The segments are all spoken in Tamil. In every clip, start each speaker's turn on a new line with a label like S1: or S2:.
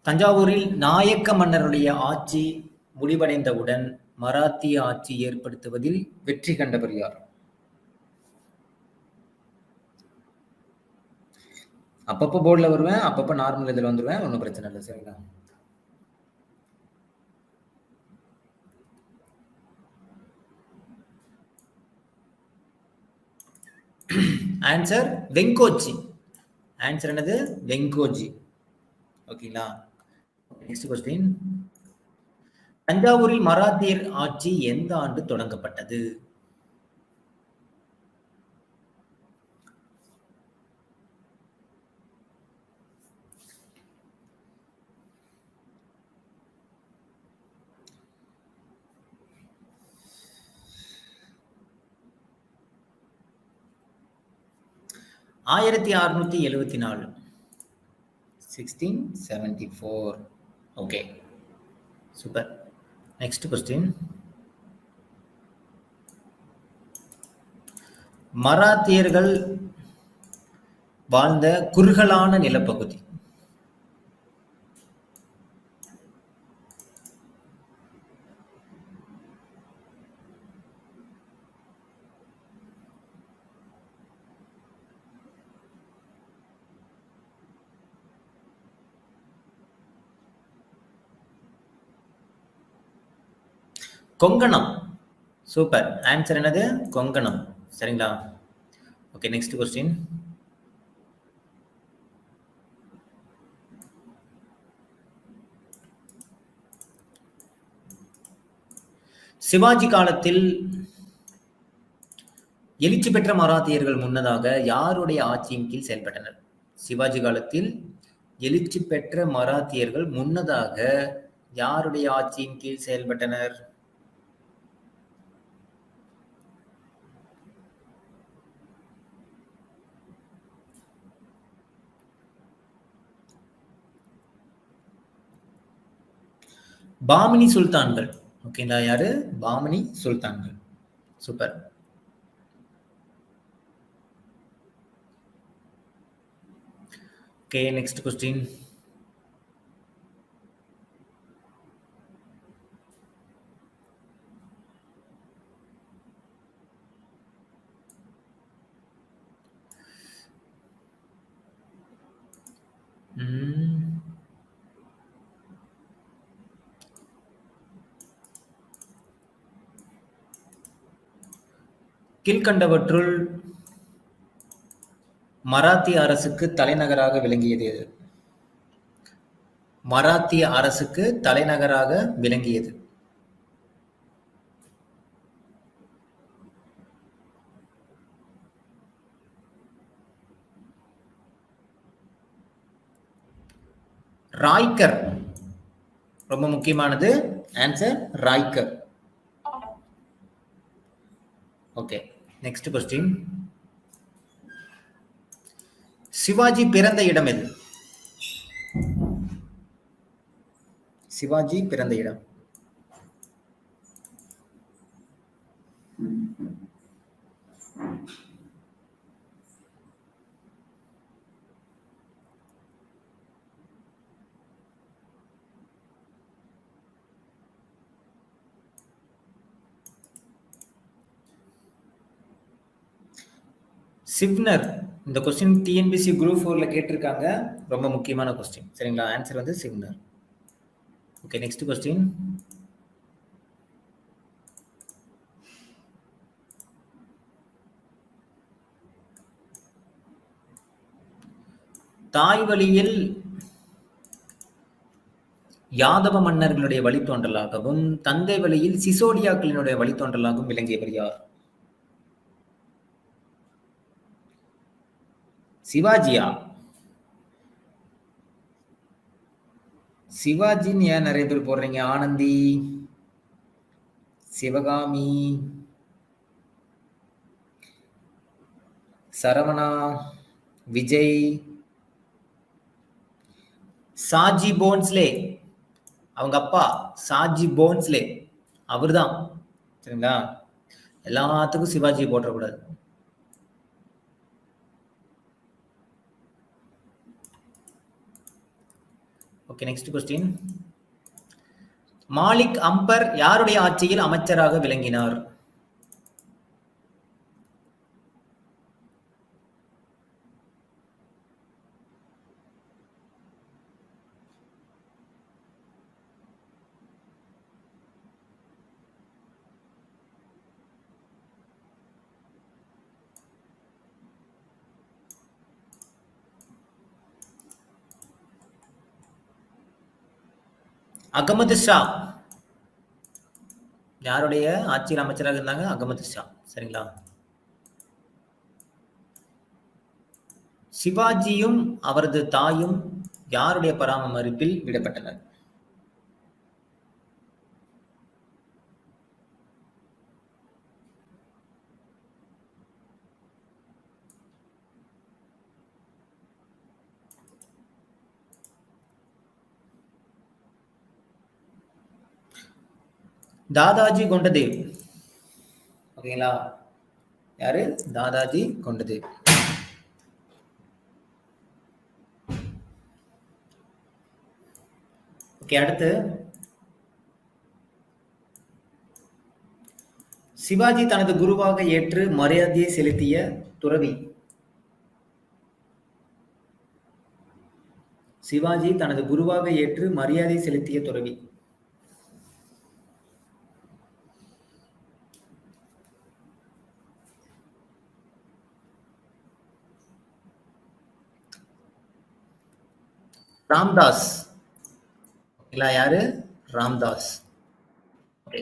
S1: தஞ்சாவூரில் நாயக்க மன்னருடைய ஆட்சி முடிவடைந்தவுடன் மராத்திய ஆட்சி ஏற்படுத்துவதில் வெற்றி கண்டவர் யார்? அப்பப்போ போர்டில் வருவேன், அப்பப்போ நார்மல் இதில் வந்துடுவேன், ஒன்றும் பிரச்சனை இல்லை. சரிங்களா? ஆன்சர் வெங்கோஜி. ஆன்சர் என்னது? வெங்கோஜி. ஓகேங்களா? Next question. தஞ்சாவூரில் மராத்தியர் ஆட்சி எந்த ஆண்டு தொடங்கப்பட்டது? ஆயிரத்தி 1674. 1674. Okay, super. Next question. மராத்தியர்கள் வாழ்ந்த குறுகலான நிலப்பகுதி. கொங்கணம். சூப்பர். ஆன்சர் என்னது? கொங்கணம். சரிங்களா? Okay, next question. சிவாஜி காலத்தில் எழுச்சி பெற்ற மராத்தியர்கள் முன்னதாக யாருடைய ஆட்சியின் கீழ் செயல்பட்டனர்? சிவாஜி காலத்தில் எழுச்சி பெற்ற மராத்தியர்கள் முன்னதாக யாருடைய ஆட்சியின் கீழ் செயல்பட்டனர்? பாமினி சுல்தான்கள். ஓகேங்களா? யாரு? பாமினி சுல்தான்கள். சூப்பர். Okay, next question. கீழ்கண்டவற்றுள் மராத்திய அரசுக்கு தலைநகராக விளங்கியது எது? மராத்திய அரசுக்கு தலைநகராக விளங்கியது. ராய்கர். ரொம்ப முக்கியமானது. Answer Raigad. Okay, next question. Shivaji பிறந்த இடம் எது? சிவாஜி பிறந்த இடம். சிவ்னர். இந்த கொஸ்டின் டிஎன்பிசி குரூப் 4ல கேட்டிருக்காங்க. ரொம்ப முக்கியமான கொஸ்டின். சரிங்களா? ஆன்சர் வந்து சிவ்னர். Okay, next question. தாய் வழியில் யாதவ மன்னர்களுடைய வழித்தோன்றலாகவும் தந்தை வழியில் சிசோடியாக்களினுடைய வழித்தோன்றலாகவும் விளங்கியவர் யார்? சிவாஜியா? சிவாஜின்னு ஏன் நிறைய பேர் போடுறீங்க? ஆனந்தி, சிவகாமி, சரவணா, விஜய், சாஜி போன்ஸ்லே. அவங்க அப்பா சாஜி போன்ஸ்லே, அவர்தான். சரிங்களா? எல்லாத்துக்கும் சிவாஜி போட்டக்கூடாது. Okay, next question. Malik Ambar யாருடைய ஆட்சியில் அமைச்சராக விளங்கினார்? அகமது ஷா யாருடைய ஆட்சியில் அமைச்சராக இருந்தாங்க? அகமது ஷா. சரிங்களா? சிவாஜியும் அவரது தாயும் யாருடைய பராமரிப்பில் விடப்பட்டனர்? தாதாஜி கொண்டதேவ். ஓகேங்களா? யாரு? தாதாஜி கொண்டதேவ். ஓகே, அடுத்து சிவாஜி தனது குருவாக ஏற்று மரியாதையை செலுத்திய துறவி. சிவாஜி தனது குருவாக ஏற்று மரியாதை செலுத்திய துறவி. ராம்தாஸ். இல்ல, யாரு? Ramdas. Okay,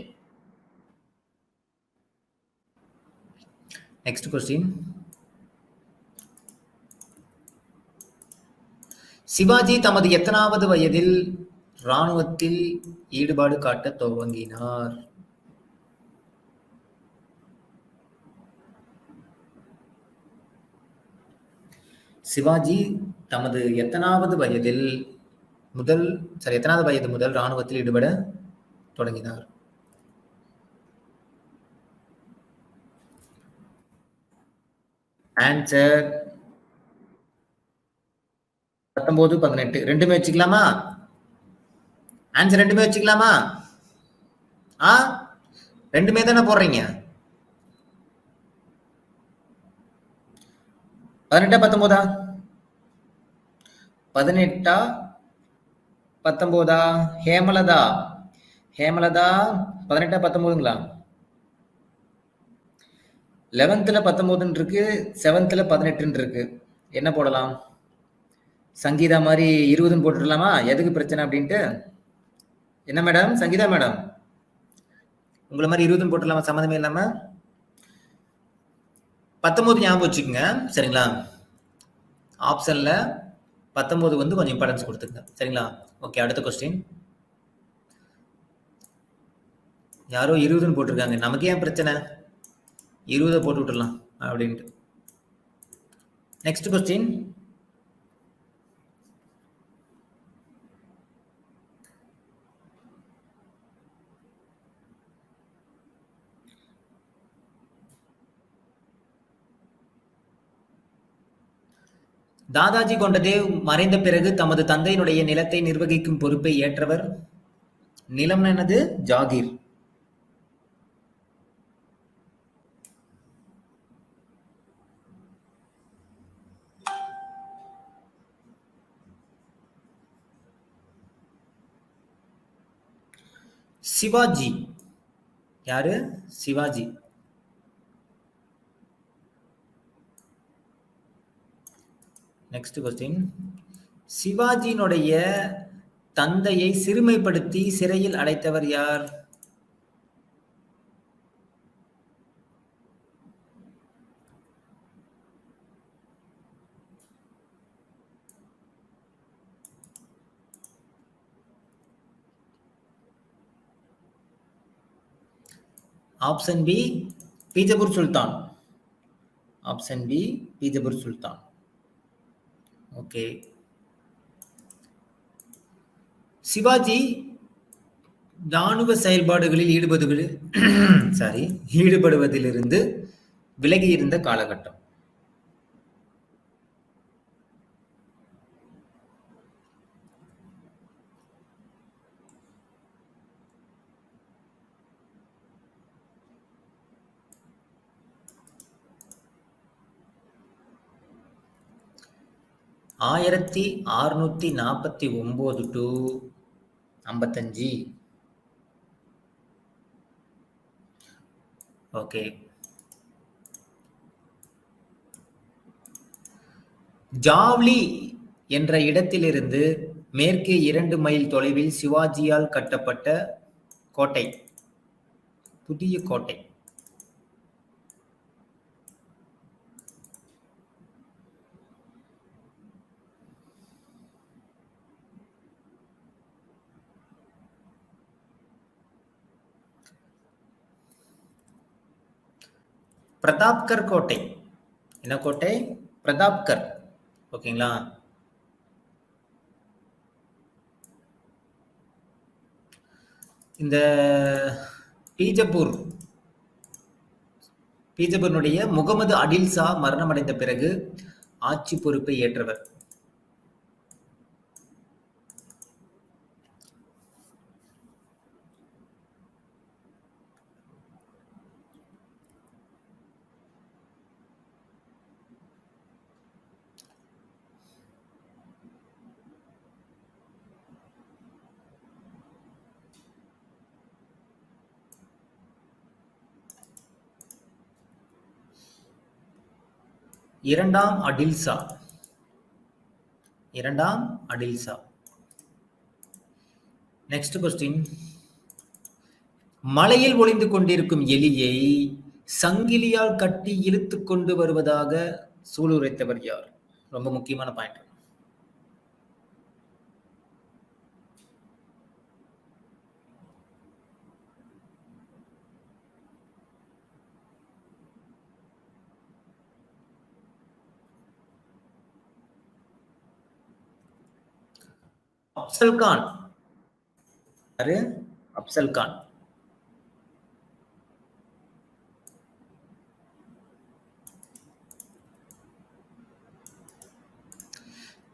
S1: next question. Shivaji தமது எத்தனாவது வயதில் இராணுவத்தில் ஈடுபாடு காட்ட துவங்கினார்? சிவாஜி தமது எத்தனாவது வயது முதல் இராணுவத்தில் ஈடுபட தொடங்கினார்? ஆன்சர் 19, 18 ரெண்டுமே வச்சுக்கலாமா? ஆன்சர் ரெண்டுமே வச்சுக்கலாமா? ரெண்டுமே தானே போடுறீங்க. 18 19 18 19 ஹேமலதா 18 19ங்களா? 11th 19 இருக்கு, 7th 18 இருக்கு. என்ன போடலாம்? சங்கீதா மாதிரி 20 போட்டுடலாமா? எதுக்கு பிரச்சனை அப்படின்ட்டு. என்ன மேடம்? சங்கீதா மேடம், உங்களை மாதிரி 20 போட்டுடலாமா? சம்மந்தமே இல்லாம 19 ஞாபகம் வச்சுக்கோங்க. சரிங்களா? ஆப்ஷன்ல 19 வந்து கொஞ்சம் இம்பார்ட்டன்ஸ் கொடுத்துருங்க. சரிங்களா? ஓகே, அடுத்த கொஸ்டின். யாரோ 20 போட்டிருக்காங்க, நமக்கு ஏன் பிரச்சனை? 20 போட்டு விட்டுடலாம் அப்படின்ட்டு. Next question. தாதாஜி கொண்டதேவ் மறைந்த பிறகு தமது தந்தையினுடைய நிலத்தை நிர்வகிக்கும் பொறுப்பை ஏற்றவர். நிலம் என்னது? ஜாகீர். சிவாஜி யாரு? சிவாஜி. Next question. சிவாஜியினுடைய தந்தையை சிறுமைப்படுத்தி சிறையில் அடைத்தவர் யார்? ஆப்ஷன் பி பீஜப்பூர் சுல்தான். ஆப்ஷன் பி பீஜப்பூர் சுல்தான். ஓகே. சிவாஜி ராணுவ செயல்பாடுகளில் ஈடுபடுவதிலிருந்து விலகி இருந்த காலகட்டம். 1649 டு 55. ஓகே. ஜாவ்லி என்ற இடத்திலிருந்து மேற்கே 2 மைல் தொலைவில் சிவாஜியால் கட்டப்பட்ட கோட்டை. புதிய கோட்டை. பிரதாப்கர் கோட்டை. என்ன கோட்டை? பிரதாப்கர். ஓகேங்களா? இந்த பீஜப்பூரினுடைய முகமது அடில் ஷா மரணமடைந்த பிறகு ஆட்சி பொறுப்பை ஏற்றவர். இரண்டாம் அடில் ஷா. Next question. மலையில் ஒளிந்து கொண்டிருக்கும் எலியை சங்கிலியால் கட்டி இழுத்து கொண்டு வருவதாக சூளுரைத்தவர் யார்? ரொம்ப முக்கியமான பாயிண்ட். அப்சல் கான். யாரு? அப்சல் கான்.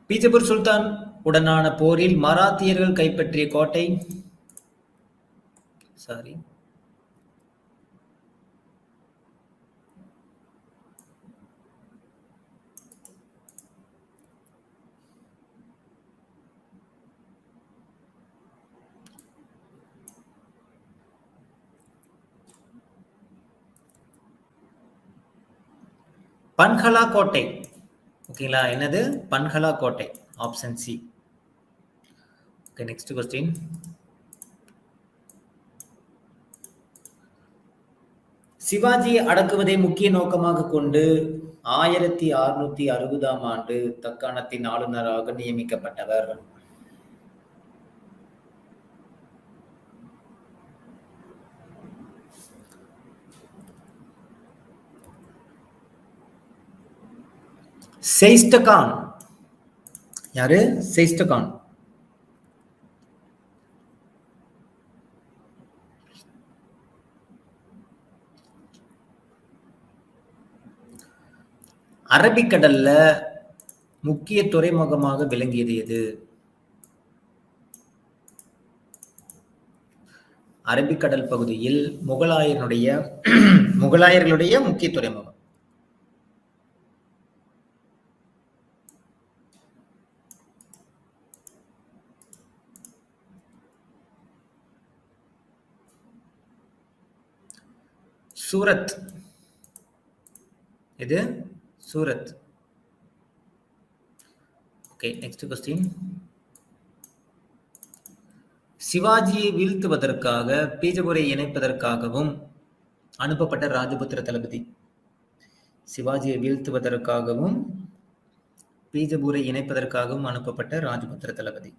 S1: பீஜப்பூர் சுல்தான் உடனான போரில் மராத்தியர்கள் கைப்பற்றிய கோட்டை. சாரி, பன்ஹலா கோட்டை. ஓகேங்களா? என்னது? பன்ஹலா கோட்டை. Option C. Okay, next question. சிவாஜியை அடக்குவதை முக்கிய நோக்கமாக கொண்டு 1660ஆம் ஆண்டு தக்காணத்தின் ஆளுநராக நியமிக்கப்பட்டவர். செயிஸ்டகான். யாரு? செயிஸ்டகான். அரபிக்கடல்ல முக்கிய துறைமுகமாக விளங்கியது எது? அரபிக்கடல் பகுதியில் முகலாயர்களுடைய முக்கிய துறைமுகம். சூரத். இது சூரத். Okay, next question. சிவாஜியை வீழ்த்துவதற்காக பீஜப்பூரை இணைப்பதற்காகவும் அனுப்பப்பட்ட ராஜபுத்திர தளபதி. சிவாஜியை வீழ்த்துவதற்காகவும் பீஜப்பூரை இணைப்பதற்காகவும் அனுப்பப்பட்ட ராஜபுத்திர தளபதி.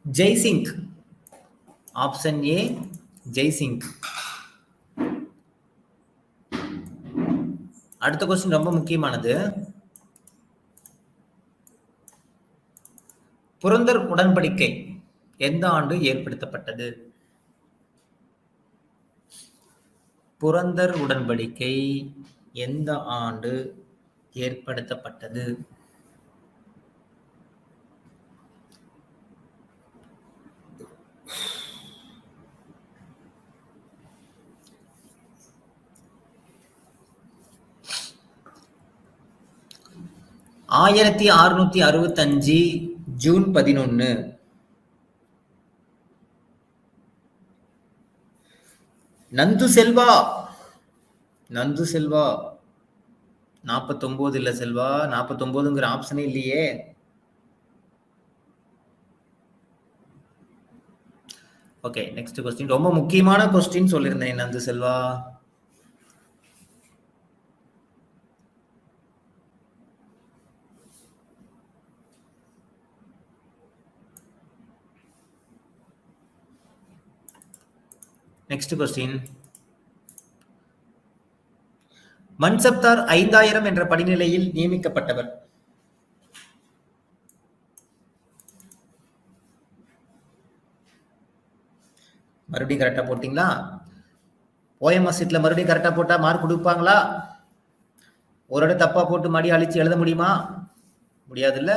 S1: ஜெய்சிங். Option A Jaisingh. அடுத்த கொஸ்டின் ரொம்ப முக்கியமானது. புரந்தர் உடன்படிக்கை எந்த ஆண்டு ஏற்படுத்தப்பட்டது? புரந்தர் உடன்படிக்கை எந்த ஆண்டு ஏற்படுத்தப்பட்டது? 1665 ஜூன் 11. நந்து செல்வா. நந்து செல்வா 49 இல்ல செல்வா, 49ங்கிற ஆப்ஷனே இல்லையே. Okay, next question. ரொம்ப முக்கியமான கொஸ்டின் சொல்லியிருந்தேன் நந்து செல்வா. Next question. மன்சப்தார் 5000 என்ற படிநிலையில் நியமிக்கப்பட்டவர். மறுபடியும் கரெக்டா போட்டீங்களா? ஓஎம்ஆர் சீட்ல மறுபடியும் கரெக்டா போட்டா மார்க் கொடுப்பாங்களா? ஒரு இடம் தப்பா போட்டு மடி அழிச்சு எழுத முடியுமா? முடியாதுல்ல.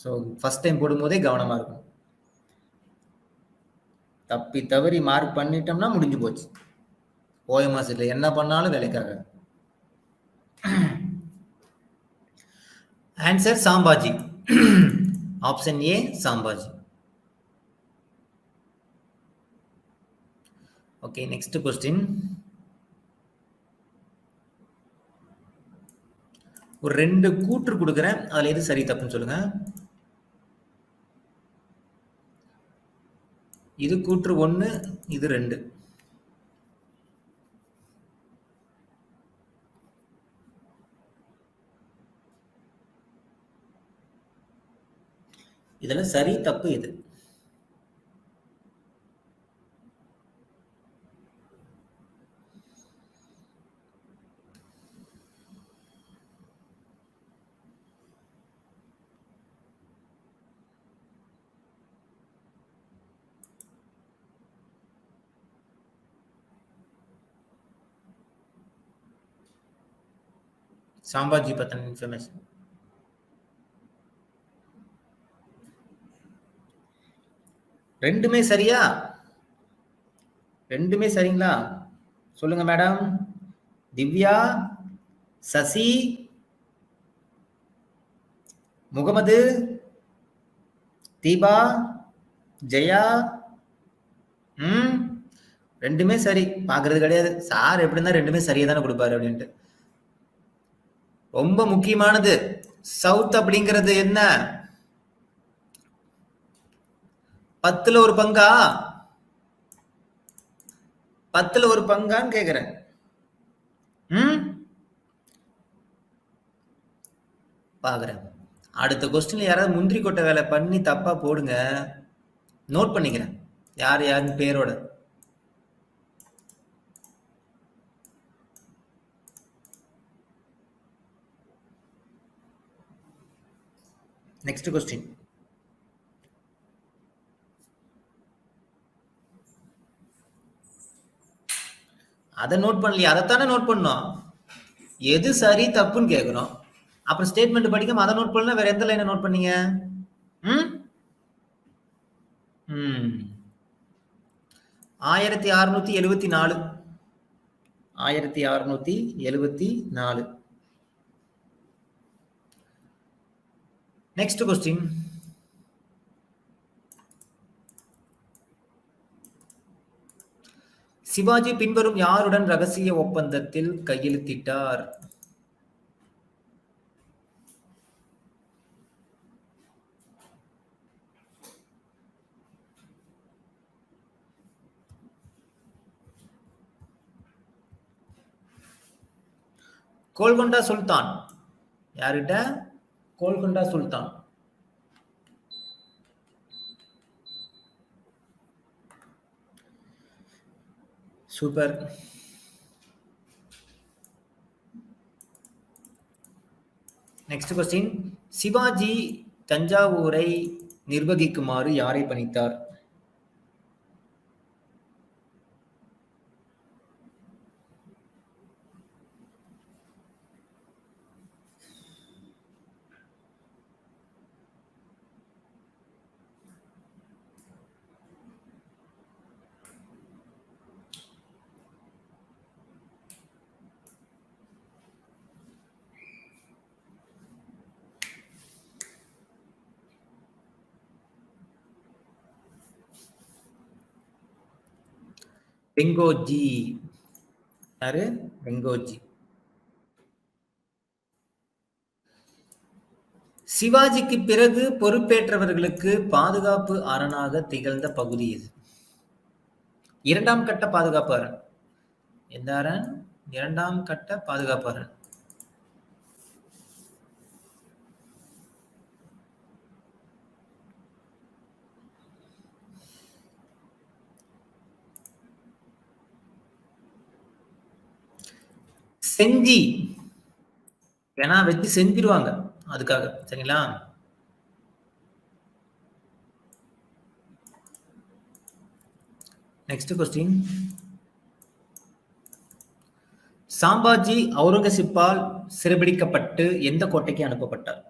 S1: ஸோ ஃபர்ஸ்ட் டைம் போடும்போதே கவனமா இருக்கும். தப்பி தவறி மார்க் பண்ணிட்டோம்னா முடிஞ்சு போச்சு. ஓஎம்ஆர் சீட்ல என்ன பண்ணாலும் வேலைக்காக. Answer Sambhaji. Option A Sambhaji. Okay, next question. ஒரு 2 கூற்று கொடுக்குறேன், அதுல எது சரி தப்புன்னு சொல்லுங்க. இது கூற்று 1, இது 2. இதுல சரி தப்பு எது? சாம்பாஜி பத்தின இன்ஃபர்மேஷன். ரெண்டுமே சரியா? ரெண்டுமே சரிங்களா? சொல்லுங்க மேடம். திவ்யா, சசி, முகமது, தீபா, ஜெயா. ரெண்டுமே சரி. பாக்குறது கிடையாது சார். எப்படின்னா ரெண்டுமே சரியா தானே கொடுப்பாரு அப்படின்ட்டு. ரொம்ப முக்கியமானது. சவுத் அப்படிங்கிறது என்ன? 10ல ஒரு பங்கா? 10ல ஒரு பங்கான்னு கேக்குறேன். பாக்குறேன். அடுத்த கொஸ்டின்ல யாராவது முந்திரி கொட்டை வேலை பண்ணி தப்பா போடுங்க, நோட் பண்ணிக்கிறேன் யார் யாருன்னு பேரோட. Next question. அதை நோட் பண்ணலையா? அதைத்தானே நோட் பண்ணோம். எது சரி தப்புன்னு கேட்கிறோம். அப்புறம் ஸ்டேட்மெண்ட் படிக்காம அதை நோட் பண்ணல, வேற எந்த லைனை நோட் பண்ணீங்க? 1674. 1674. Next question. சிவாஜி பின்வரும் யாருடன் ரகசிய ஒப்பந்தத்தில் கையெழுத்திட்டார்? கோல்கொண்டா சுல்தான். யார்கிட்ட? கோல்கொண்டா சுல்தான். சூப்பர். Next question. சிவாஜி தஞ்சாவூரை நிர்வகிக்குமாறு யாரை பணித்தார்? வெங்கோஜி. யாரு? வெங்கோஜி. சிவாஜிக்கு பிறகு பொறுப்பேற்றவர்களுக்கு பாதுகாப்பு அரணாக திகழ்ந்த பகுதி இது. இரண்டாம் கட்ட பாதுகாப்பு அரண். எந்த அரண்? இரண்டாம் கட்ட பாதுகாப்பு அரண். செஞ்சி. ஏன்னா வச்சு செஞ்சிருவாங்க அதுக்காக. சரிங்களா? Next question. சாம்பாஜி அவுரங்கசீப்பால் சிறைபிடிக்கப்பட்டு எந்த கோட்டைக்கு அனுப்பப்பட்டார்?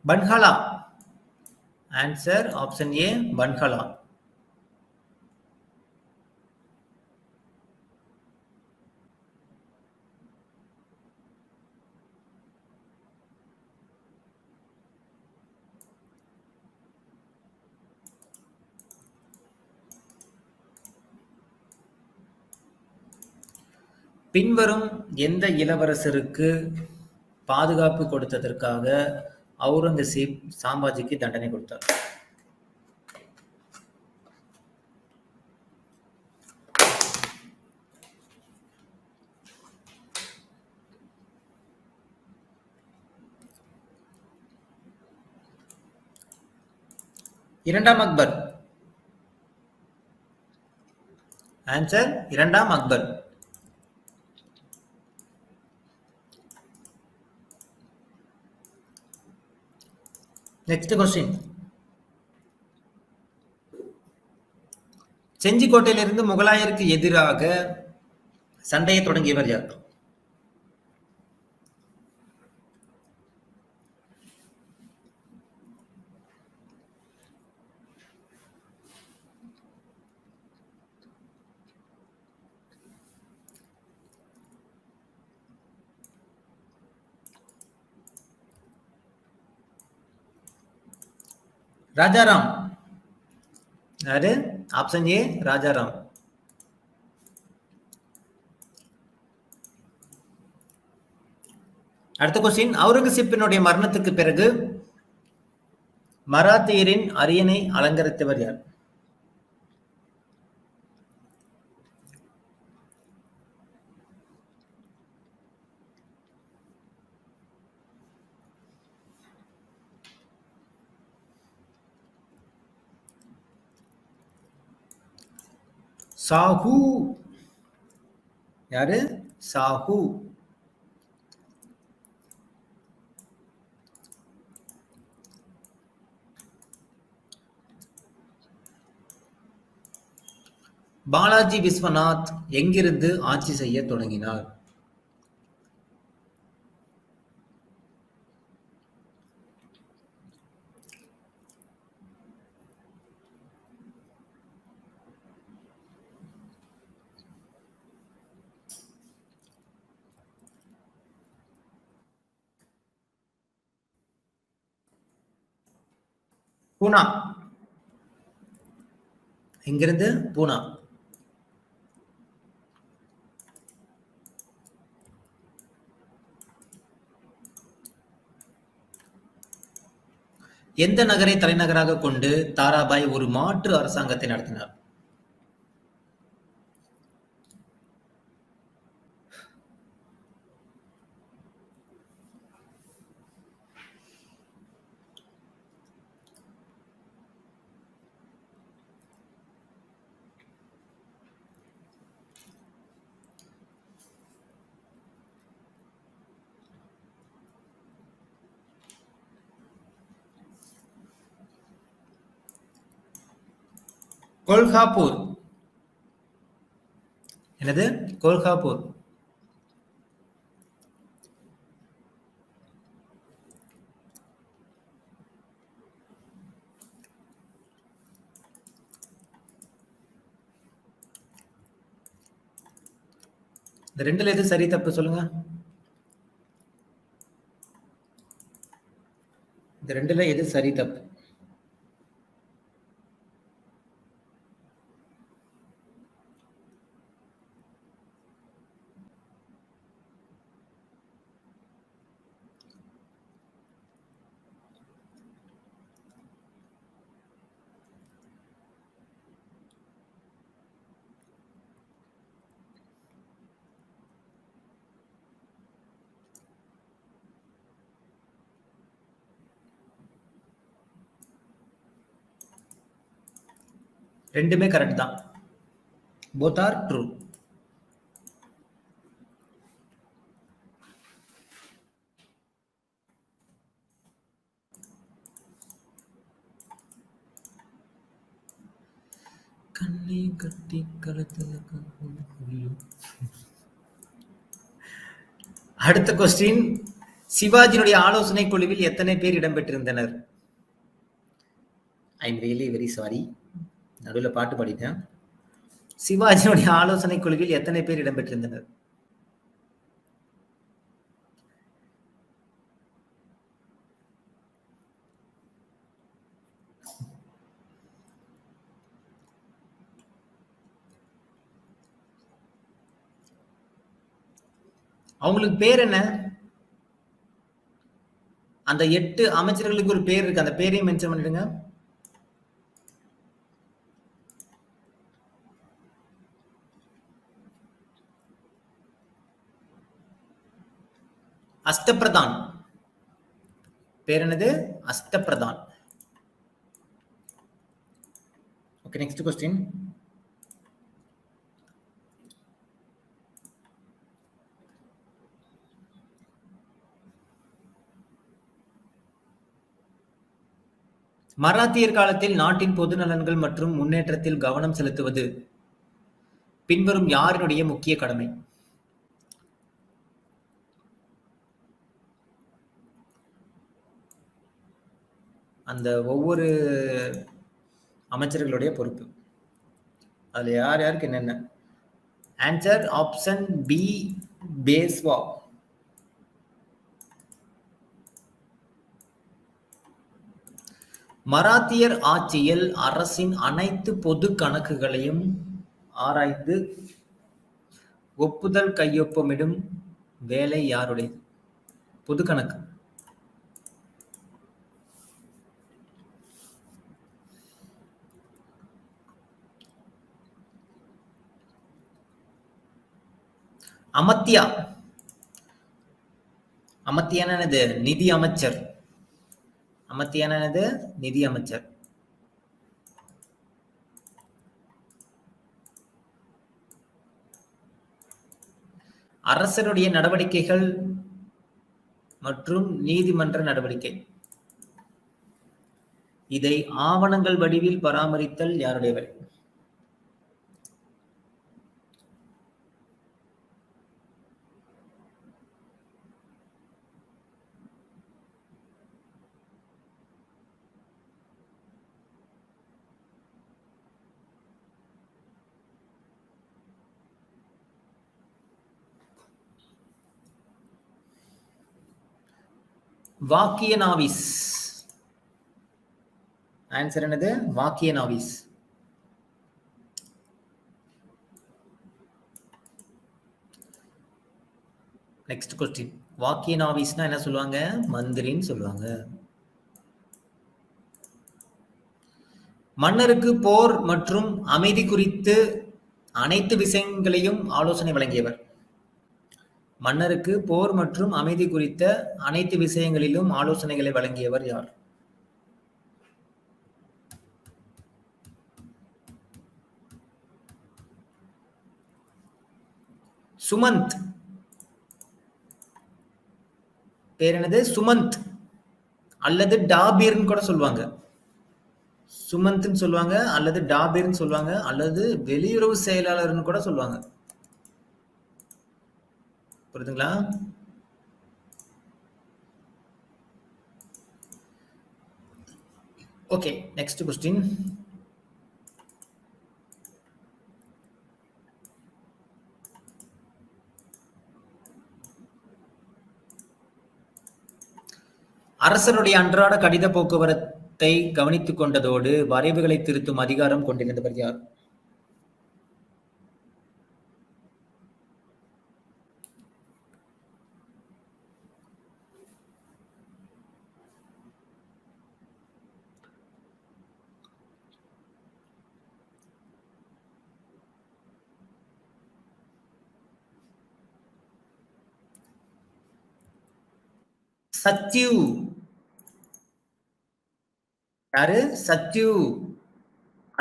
S1: Panhala. Answer option A, Panhala. பின்வரும் எந்த இளவரசருக்கு பாதுகாப்பு கொடுத்ததற்காக அவுரங்கசீப் சாம்பாஜிக்கு தண்டனை கொடுத்தார்? இரண்டாம் அக்பர். ஆன்சர் இரண்டாம் அக்பர். Next question. செஞ்சிக்கோட்டையிலிருந்து முகலாயருக்கு எதிராக சண்டையை தொடங்கியவர் யார்? ராஜாராம். யாரு? Option A, Rajaram. அடுத்த கொஸ்டின். அவுரங்கசீப்பினுடைய மரணத்துக்கு பிறகு மராத்தியரின் அரியணை அலங்கரித்தவர் யார்? சாஹூ. யாரு? சாஹூ. பாலாஜி விஸ்வநாத் எங்கிருந்து ஆட்சி செய்ய தொடங்கினார்? பூனா. எங்கிருந்து? பூனா. எந்த நகரை தலைநகராக கொண்டு தாராபாய் ஒரு மாற்று அரசாங்கத்தை நடத்தினார்? கொல்ஹாப்பூர். என்னது? கொல்ஹாப்பூர். இந்த ரெண்டுல எது சரி தப்பு சொல்லுங்க. இந்த ரெண்டுல எது சரி தப்பு? ரெண்டுமே கரெக்ட் தான். both are true. கண்ணை கட்டி கழுத்துல அடுத்த கொஸ்டின், சிவாஜியினுடைய ஆலோசனை குழுவில் எத்தனை பேர் இடம்பெற்றிருந்தனர்? I am really very sorry, நடுவில் பாட்டு பாடிட்டேன். சிவாஜியினுடைய ஆலோசனை குழுவில் எத்தனை பேர் இடம்பெற்றிருந்தனர்? அவங்களுக்கு பேர் என்ன? அந்த 8 அமைச்சர்களுக்கு ஒரு பேர் இருக்கு, அந்த பேரையும் மென்ஷன் பண்ணிடுங்க. அஷ்டபிரதான். பேர் என்னது? அஷ்டபிரதான். Okay, next question. மராத்தியர் காலத்தில் நாட்டின் பொது நலன்கள் மற்றும் முன்னேற்றத்தில் கவனம் செலுத்துவது பின்வரும் யாரினுடைய முக்கிய கடமை? அந்த ஒவ்வொரு அமைச்சர்களுடைய பொறுப்பு. அதுல யார் யாருக்கு என்னென்ன? Answer option B, Peshwa. மராத்தியர் ஆட்சியில் அரசின் அனைத்து பொது கணக்குகளையும் ஆராய்ந்து ஒப்புதல் கையொப்பமிடும் வேலை யாருடையது? பொது கணக்கு. அமத்தியா. அமத்தியானது நிதி அமைச்சர். அமத்தியானது நிதி அமைச்சர். அரசருடைய நடவடிக்கைகள் மற்றும் நீதிமன்ற நடவடிக்கை, இதை ஆவணங்கள் வடிவில் பராமரித்தல் யாருடைய வேலை? வாக்கிய நாவிஸ். ஆன்சர் என்னது? வாக்கிய நாவிஸ். Next question. வாக்கிய நாவிஸ்னா என்ன சொல்லுவாங்க? மந்திரின்னு சொல்லுவாங்க. மன்னருக்கு போர் மற்றும் அமைதி குறித்து அனைத்து விஷயங்களையும் ஆலோசனை வழங்கியவர். மன்னருக்கு போர் மற்றும் அமைதி குறித்த அனைத்து விஷயங்களிலும் ஆலோசனைகளை வழங்கியவர் யார்? சுமந்த். பேர் என்னது? சுமந்த் அல்லது டாபீர்னு கூட சொல்லுவாங்க. சுமந்த்னு சொல்லுவாங்க, அல்லது டாபீர்னு சொல்லுவாங்க, அல்லது வெளியுறவு செயலாளர்னு கூட சொல்லுவாங்க. புரியுதுங்களா? Okay, next question. அரசருடைய அன்றாட கடித போக்குவரத்தை கவனித்துக் கொண்டதோடு வரைவுகளை திருத்தும் அதிகாரம் கொண்டிருந்தவர் யார்? சச்சிவ். யாரு? சச்சிவ்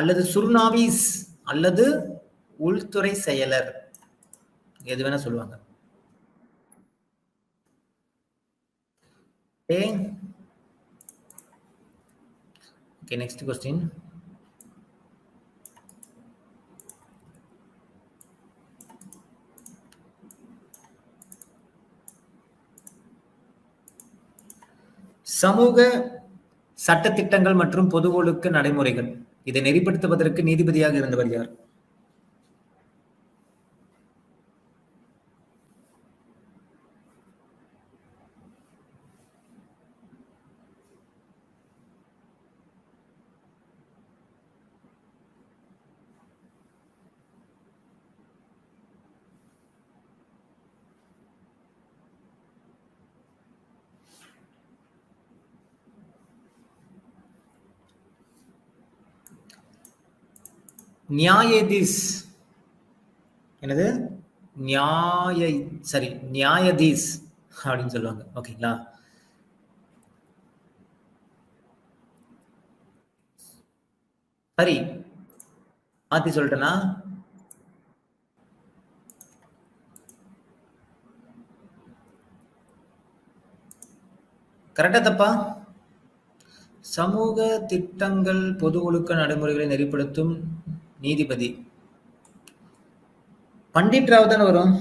S1: அல்லது சுர்னாவிஸ் அல்லது உள்துறை செயலர், எது வேணா சொல்லுவாங்க. Okay, next question. சமூக சட்டத்திட்டங்கள் மற்றும் பொது ஒழுக்க நடைமுறைகள் இதை நெறிப்படுத்துவதற்கு நீதிபதியாக இருந்தவர் யார்? நியாயதீஸ். என்னது? நியாயதீஸ் அப்படின்னு சொல்லுவாங்க. ஓகேங்களா? சரி, மாத்தி சொல்லிட்டேனா? கரெக்டா தப்பா? சமூக திட்டங்கள் பொது ஒழுக்க நடைமுறைகளை நெறிப்படுத்தும் நீதிபதி பண்டிட் ராவ் தானே வரும்.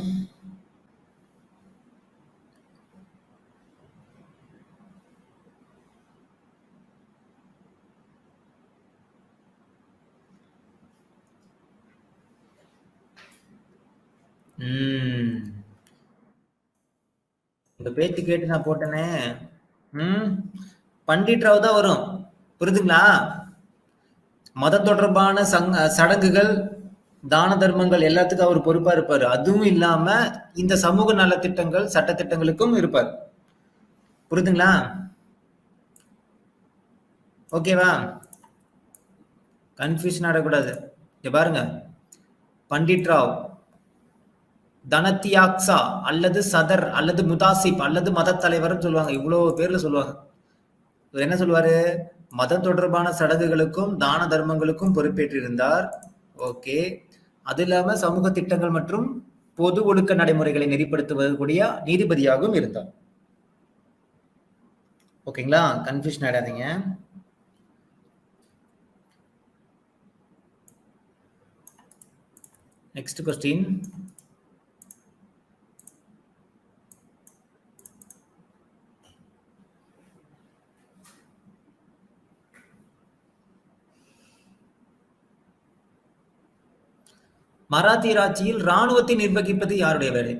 S1: இந்த பேச்சு கேட்டு நான் போட்டேனே. பண்டிட் ராவ் தான் வரும். புரியுதுங்களா? மதம் தொடர்பான சடங்குகள், தான தர்மங்கள் எல்லாத்துக்கும் அவர் பொறுப்பா இருப்பாரு. அதுவும் இல்லாம இந்த சமூக நலத்திட்டங்கள் சட்டத்திட்டங்களுக்கும் இருப்பார். புரியுதுங்களா? ஓகேவா? கன்ஃபியூஷன் ஆடக்கூடாது. இங்க பாருங்க, பண்டிட் ராவ், தனத்தியாக்சா அல்லது சதர் அல்லது முதாசிப் அல்லது மத தலைவர் சொல்லுவாங்க. இவ்வளவு பேர்ல சொல்லுவாங்க. என்ன சொல்லுவாரு? மதம் தொடர்பான சடங்குகளுக்கும் தான தர்மங்களுக்கும் பொறுப்பேற்றிருந்தார். ஓகே. அது இல்லாம சமூக திட்டங்கள் மற்றும் பொது ஒழுக்க நடைமுறைகளை நெறிப்படுத்துவதற்குரிய நீதிபதியாகவும் இருந்தார். ஓகேங்களா? கன்ஃபியூஷன் ஆயிடாதீங்க. Next question. மராத்தியர் ஆட்சியில் ராணுவத்தை நிர்வகிப்பது யாருடைய வேலை?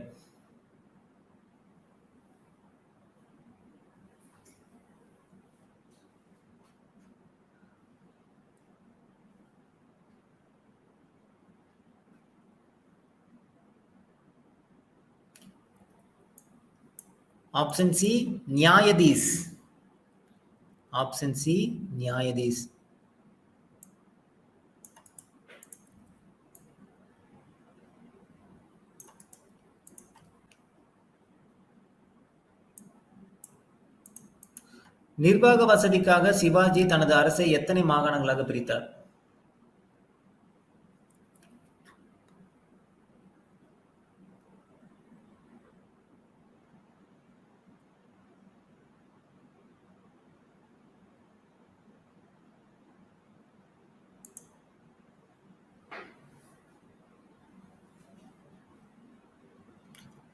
S1: Option C Nyayadhish. Option C Nyayadhish. நிர்வாக வசதிக்காக சிவாஜி தனது அரசை எத்தனை மாகாணங்களாக பிரித்தார்?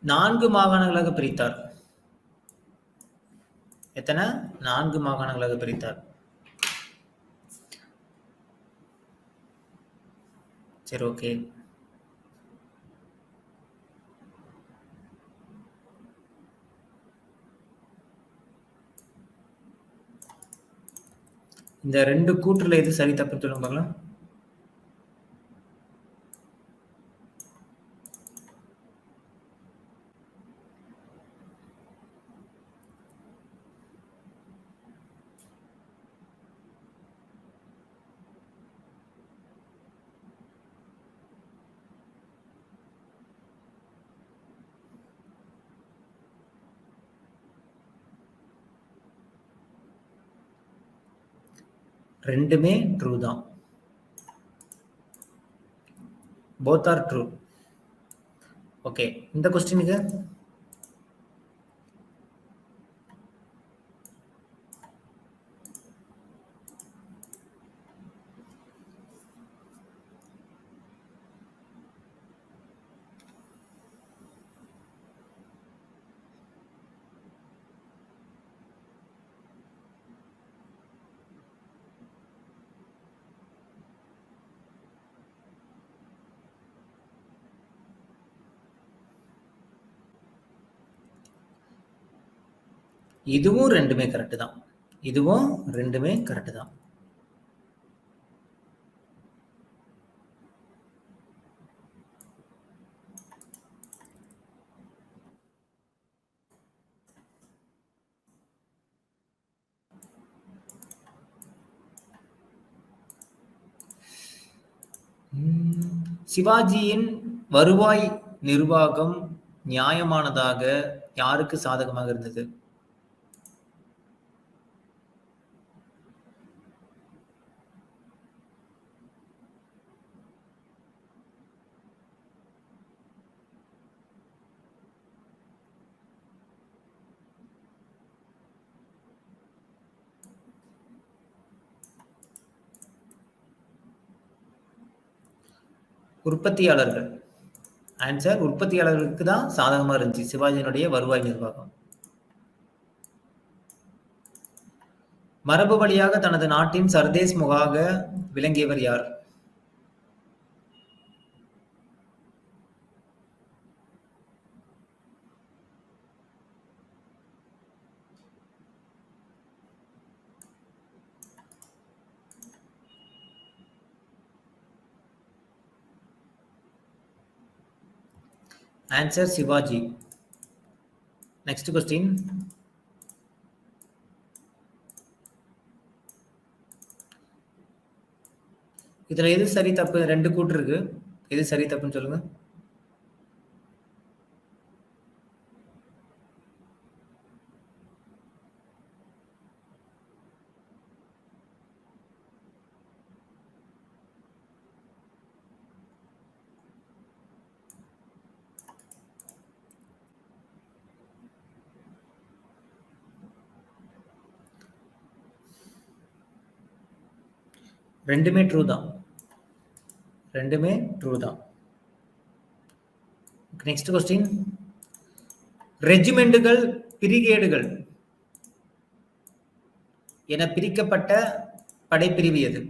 S1: நான்கு மாகாணங்களாக பிரித்தார். எத்தனை? 4 மாகாணங்களாக பிரித்தார். சரி, ஓகே. இந்த 2 கூற்றுல எது சரி தப்புன்னு சொல்லுங்க பார்க்கலாம். ரெண்டுமே ட்ரூ தான். Both are true. ஓகே, இந்த கொஸ்டினுக்கு இதுவும் ரெண்டுமே கரெக்ட் தான். இதுவும் ரெண்டுமே கரெக்ட் தான். சிவாஜியின் வருவாய் நிர்வாகம் நியாயமானதாக யாருக்கு சாதகமாக இருந்தது? உற்பத்தியாளர்கள். ஆன்சர் உற்பத்தியாளர்களுக்கு தான் சாதகமா இருந்துச்சு சிவாஜியினுடைய வருவாய் நிர்வாகம். மரபு வழியாக தனது நாட்டின் சர்தேஸ் முகாக விளங்கியவர் யார்? Answer Shivaji. Next question. இதுல எது சரி தப்பு? 2 கூற்று இருக்கு. எது சரி தப்புன்னு சொல்லுங்க. ரெண்டுமே ட்ரூ தான். ரெண்டுமே ட்ரூ தான். Next question. ரெஜிமெண்டுகள் பிரிகேடுகள் என பிரிக்கப்பட்ட படைப்பிரிவு எது?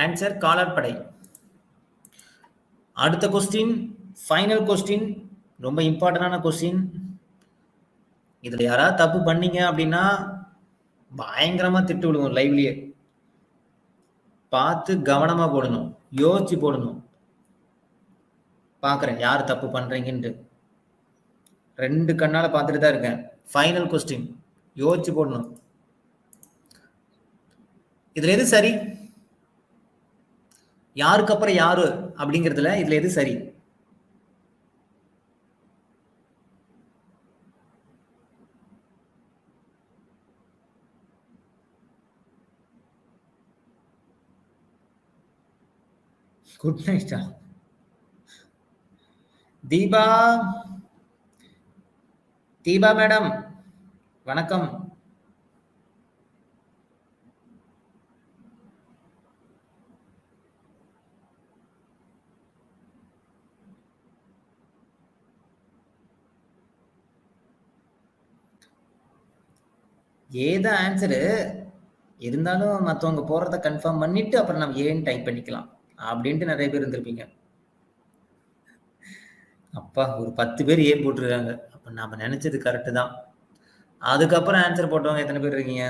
S1: ஆன்சர் காலாட்படை. அடுத்த கொஸ்டின், ஃபைனல் கொஸ்டின், ரொம்ப இம்பார்ட்டன்டான கொஸ்டின். இதுல யாராவது தப்பு பண்ணீங்க அப்படின்னா பயங்கரமா திட்டு விடுவோம் லைவ்லயே. பார்த்து கவனமா போடணும், யோசிச்சு போடணும். பாக்குறேன் யார் தப்பு பண்றீங்கன்னு. 2 கண்ணால பார்த்துட்டு தான் இருக்கேன். ஃபைனல் கொஸ்டின், யோசிச்சு போடணும். இதுல எது சரி? யாருக்கு அப்புறம் யாரு அப்படிங்கிறதுல இதுல எது சரி? குட் நைட்டா? தீபா, தீபா மேடம் வணக்கம். ஏதான் ஆன்சரு இருந்தாலும் மற்றவங்க போறத கன்ஃபார்ம் பண்ணிட்டு அப்புறம் நம்ம ஏன்னு டைப் பண்ணிக்கலாம் அப்படின்ட்டு நிறைய பேர் இருந்திருப்பீங்க. அப்பா ஒரு 10 பேர் ஏ போட்டிருக்காங்க. அப்ப நாம நினைச்சது கரெக்ட் தான். அதுக்கப்புறம் ஆன்சர் போட்டவங்க எத்தனை பேர் இருக்கீங்க?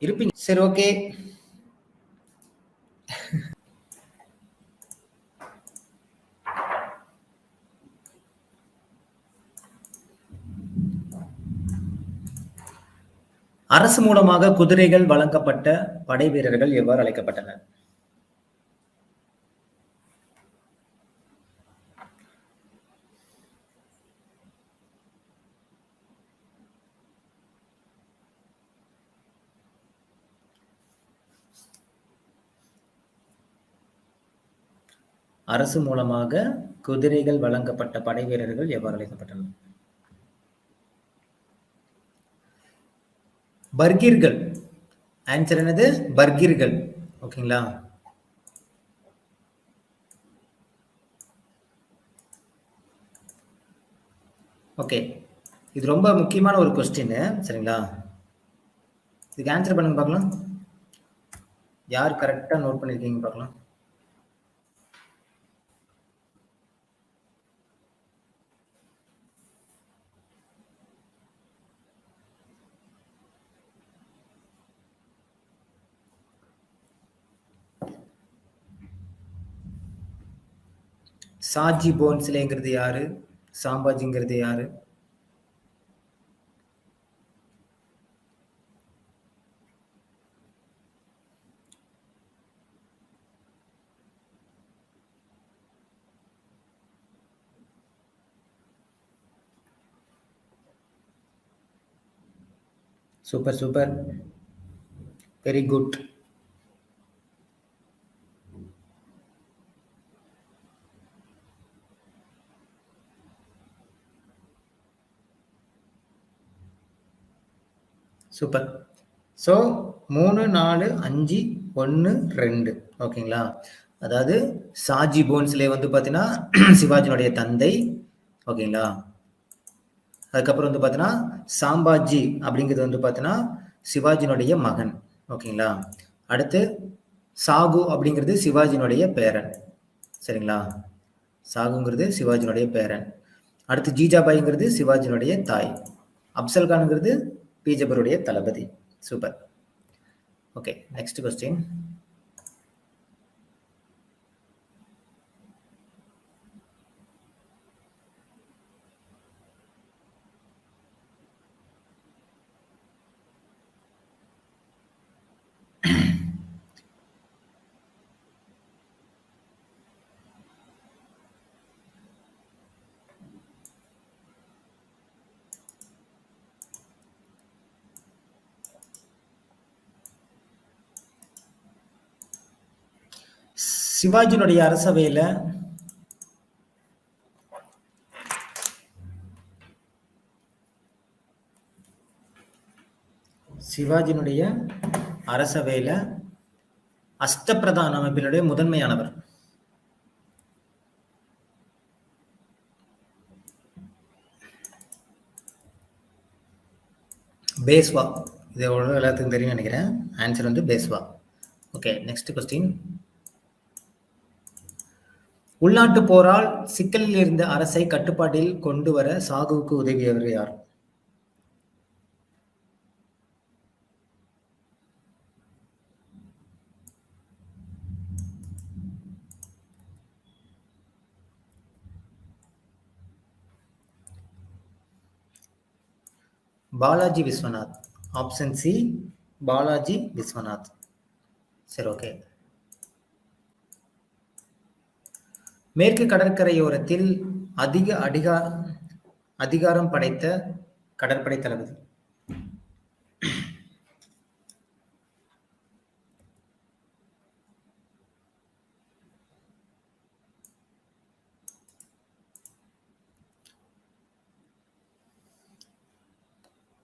S1: இருப்பீங்க. சரி, ஓகே. அரசு மூலமாக குதிரைகள் வழங்கப்பட்ட படை வீரர்கள் எவ்வாறு அழைக்கப்பட்டனர்? அரசு மூலமாக குதிரைகள் வழங்கப்பட்ட படை வீரர்கள் எவ்வாறு அழைக்கப்பட்டனர்? பர்கீர்கள். ஆன்சர் என்னது? பர்கீர்கள். ஓகேங்களா? ஓகே, இது ரொம்ப முக்கியமான ஒரு கொஸ்டின். சரிங்களா? இதுக்கு ஆன்சர் பண்ணுங்க பார்க்கலாம். யார் கரெக்டா நோட் பண்ணிருக்கீங்க பார்க்கலாம். சாஜி போன்ஸ்லேங்கிறது யாரு? சாம்பாஜிங்கிறது யாரு? Super super, very good. Super. So 3, 4, 5, 1, 2. ஓகேங்களா? அதாவது சாஜி போன்ஸ்லே வந்து பார்த்தீங்கன்னா சிவாஜினுடைய தந்தை. ஓகேங்களா? அதுக்கப்புறம் வந்து பார்த்தீங்கன்னா சாம்பாஜி அப்படிங்கிறது வந்து பார்த்தீங்கன்னா சிவாஜினுடைய மகன். ஓகேங்களா? அடுத்து சாகு அப்படிங்கிறது சிவாஜினுடைய பேரன். சரிங்களா? சாகுங்கிறது சிவாஜினுடைய பேரன். அடுத்து ஜீஜாபாய்ங்கிறது சிவாஜினுடைய தாய். அப்சல் கான்ங்கிறது பீஜப்பருடைய தளபதி. சூப்பர். Okay, next question. சிவாஜினுடைய அரசவையில அஷ்டபிரதான அமைப்பினுடைய முதன்மையானவர். பேஸ்வா. இது எல்லாத்துக்கும் தெரியும் நினைக்கிறேன். ஆன்சர் வந்து பேஸ்வா. Okay, next question. உள்நாட்டு போரால் சிக்கலில் இருந்த அரசை கட்டுப்பாட்டில் கொண்டு வர சாகுவுக்கு உதவியவர் யார்? பாலாஜி விஸ்வநாத். Option C, Balaji Vishwanath. சரி, ஓகே. மேற்கு கடற்கரையோரத்தில் அதிகாரம் படைத்த கடற்படை தளபதி.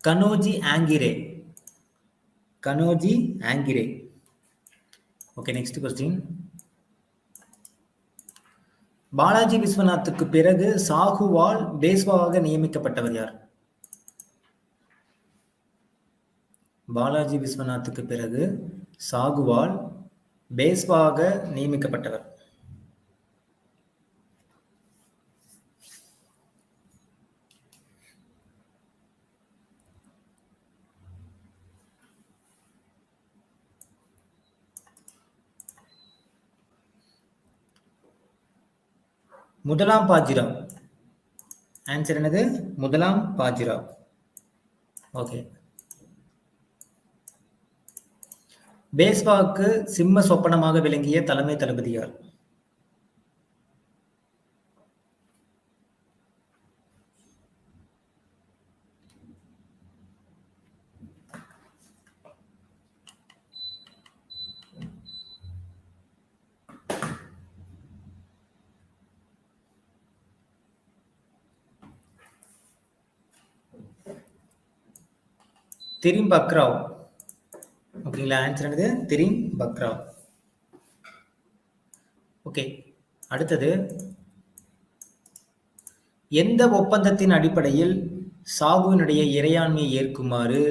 S1: Kanhoji Angre. Okay, next question. Balaji விஸ்வநாத்துக்கு பிறகு சாகுவால் பேஸ்வாவாக நியமிக்கப்பட்டவர் யார்? பாலாஜி விஸ்வநாத்துக்கு பிறகு சாகுவால் பேஸ்வாக நியமிக்கப்பட்டவர். முதலாம் பாஜிராவ். ஆன்சர் என்னது? முதலாம் பாஜிராவ். ஓகே. பேஸ்வாவுக்கு சிம்ம சொப்பனமாக விளங்கிய தலைமை தளபதி யார்? திரிம் பக்ராவ். ஓகேங்களா? ஆன்சர் என்னது? திரிம் பக்ராவ். ஓகே. அடுத்தது, எந்த ஒப்பந்தத்தின் அடிப்படையில் சாகுவினுடைய இறையாண்மையை ஏற்குமாறு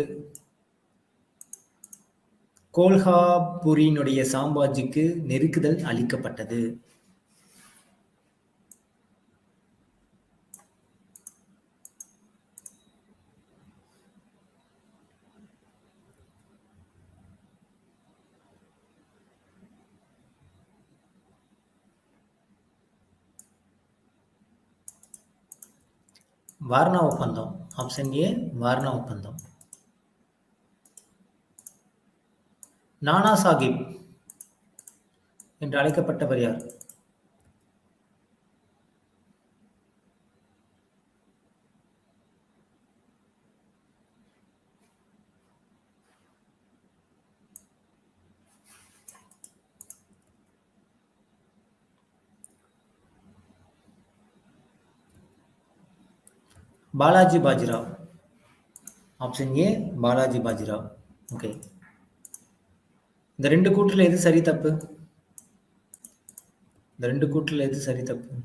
S1: கோல்ஹாபுரியினுடைய சாம்பாஜிக்கு நெருக்குதல் அளிக்கப்பட்டது? வார்னா ஒப்பந்தம். ஆப்ஷன் ஏ வார்னா ஒப்பந்தம். நானா சாஹிப் என்று அழைக்கப்பட்டவர் யார்? Balaji Bajirao. Option A Balaji Bajirao. Okay. இந்த ரெண்டு கூற்றுல எது சரி தப்பு? இந்த ரெண்டு கூற்றுல எது சரி தப்பு?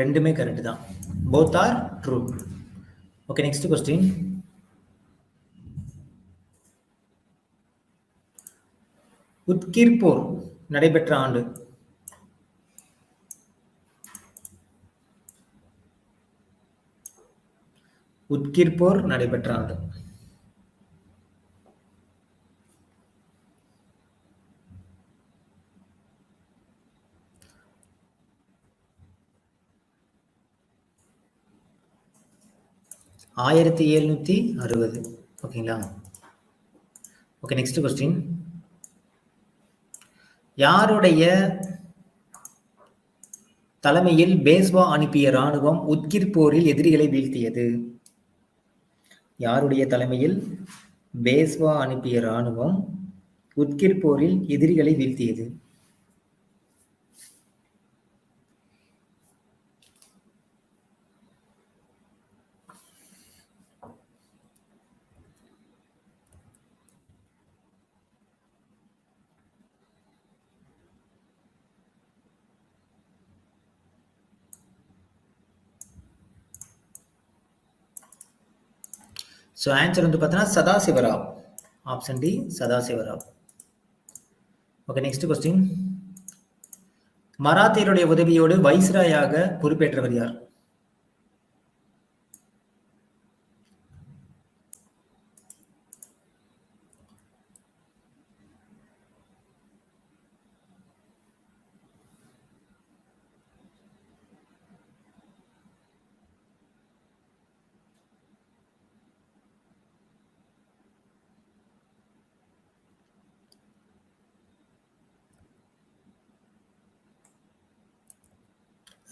S1: ரெண்டுமே கரெக்ட் தான். Both are true. Okay, next question. Udgir போர் நடைபெற்ற ஆண்டு? உத்கிர் போர் நடைபெற்ற ஆண்டு. ஆயிரத்தி 1760. ஓகேங்களா? Okay, next question. யாருடைய தலைமையில் பேஸ்வா அனுப்பிய ராணுவம் உத்கிர் போரில் எதிரிகளை வீழ்த்தியது? யாருடைய தலைமையில் பேஸ்வா அனுப்பிய ராணுவம் உத்கிர் போரில் எதிரிகளை வீழ்த்தியது? ஸோ ஆன்சர் வந்து பார்த்தீங்கன்னா Sadashivrao. Option D Sadashivrao. Okay, next question. மராத்தியருடைய உதவியோடு வைஸ்ராயாக பொறுப்பேற்றவர் யார்?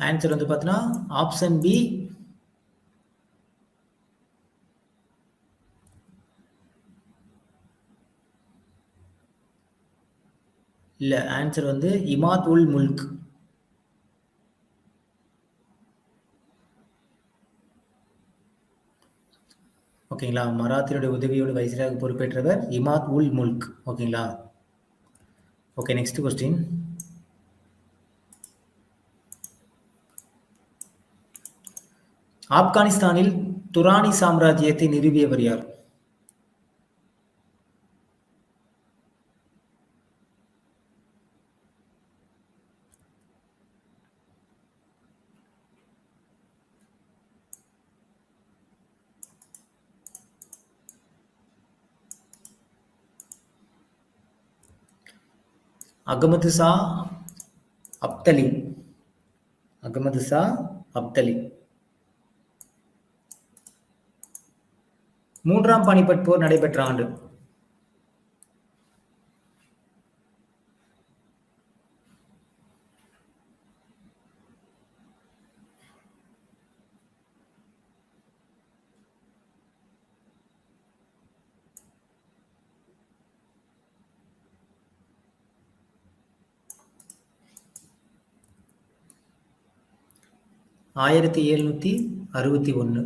S1: ஆன்சர் வந்து பார்த்தீங்கன்னா ஆப்ஷன் பி இல்ல. ஆன்சர் வந்து இமாத் உல் முல்க். ஓகேங்களா? மராத்தியருடைய உதவியோடு வைஸ்ராயாக பொறுப்பேற்றவர் இமாத் உல் முல்க். ஓகேங்களா? Okay, next question. ஆப்கானிஸ்தானில் துரானி சாம்ராஜ்யத்தை நிறுவியவர் யார்? அகமது ஷா அப்தலி. அகமது ஷா அப்தலி. மூன்றாம் பானிபட் போர் நடைபெற்ற ஆண்டு? ஆயிரத்தி 1761.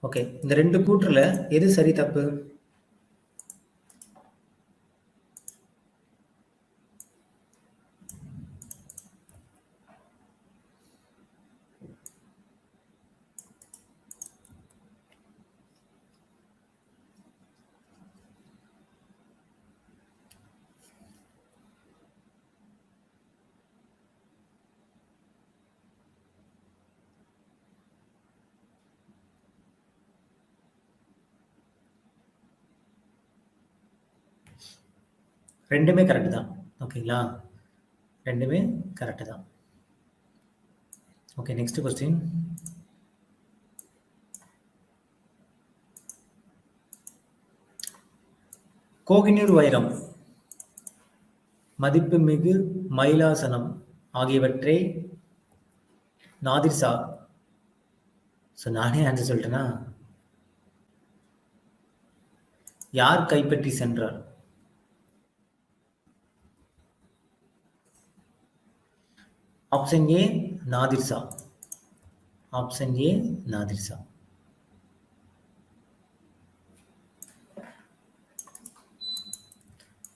S1: ஓகே, இந்த ரெண்டு கூற்றுல எது சரி தப்பு? ரெண்டுமே கரெக்ட் தான். ஓகேங்களா? ரெண்டுமே கரெக்ட் தான். Okay, next question. கோகினூர் வைரம், மதிப்புமிகு மயிலாசனம் ஆகியவற்றை நாதிர் ஷா, நானே ஆன்சர் சொல்லிட்டேனா, யார் கைப்பற்றி சென்றார்? Option A Nadir Shah. Option A Nadir Shah.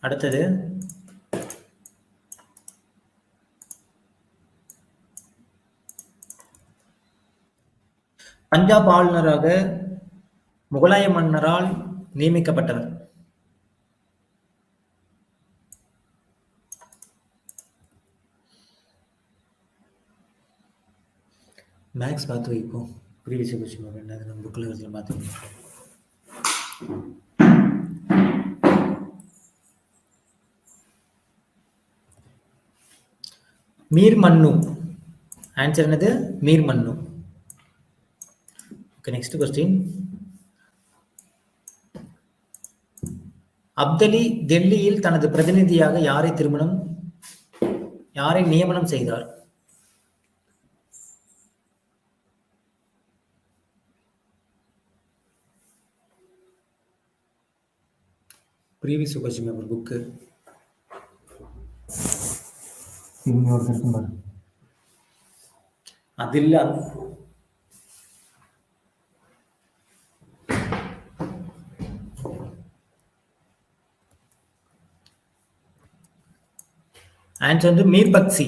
S1: அடுத்தது, பஞ்சாப் ஆளுநராக முகலாய மன்னரால் நியமிக்கப்பட்டவர்? மேக்ஸ் பார்த்து வைப்போம். ப்ரீவியஸ் கொஸ்டின் வேண்டாம், நம்ம புக்கில் வச்சு பார்த்து வைப்போம். மீர் மன்னு. ஆன்சர் என்னது? மீர் மன்னு. Okay, next question. அப்தலி டெல்லியில் தனது பிரதிநிதியாக யாரை நியமனம் செய்தார்? ப்ரீவியஸ் கொஸ்டின் பேப்பர் புக்கு அது இல்ல. ஆன்சர் வந்து மீர் பக்சி.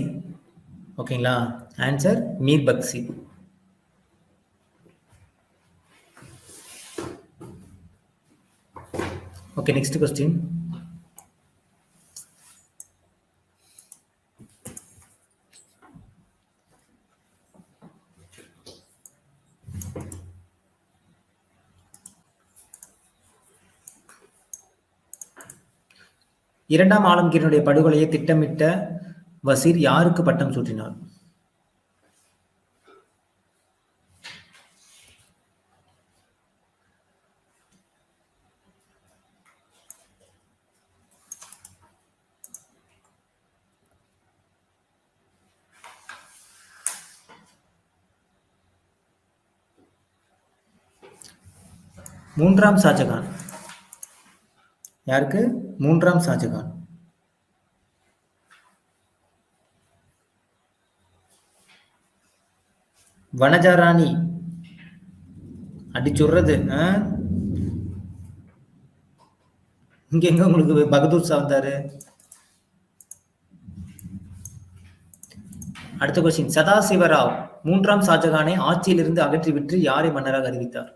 S1: ஓகேங்களா? Answer Mir Bagchi. Okay, next question. இரண்டாம் ஆலம்கீரினுடைய படுகொலையை திட்டமிட்ட வசீர் யாருக்கு பட்டம் சூட்டினார்? மூன்றாம் ஷாஜகான். யாருக்கு? மூன்றாம் ஷாஜகான். வனஜா ராணி அடிச்சுடுறது. இங்க எங்க உங்களுக்கு பகதூர் ஷா வந்தாரு? அடுத்த கொஸ்டின். சதாசிவராவ் 3ஆம் ஷாஜகானை ஆட்சியிலிருந்து அகற்றிவிட்டு யாரை மன்னராக அறிவித்தார்?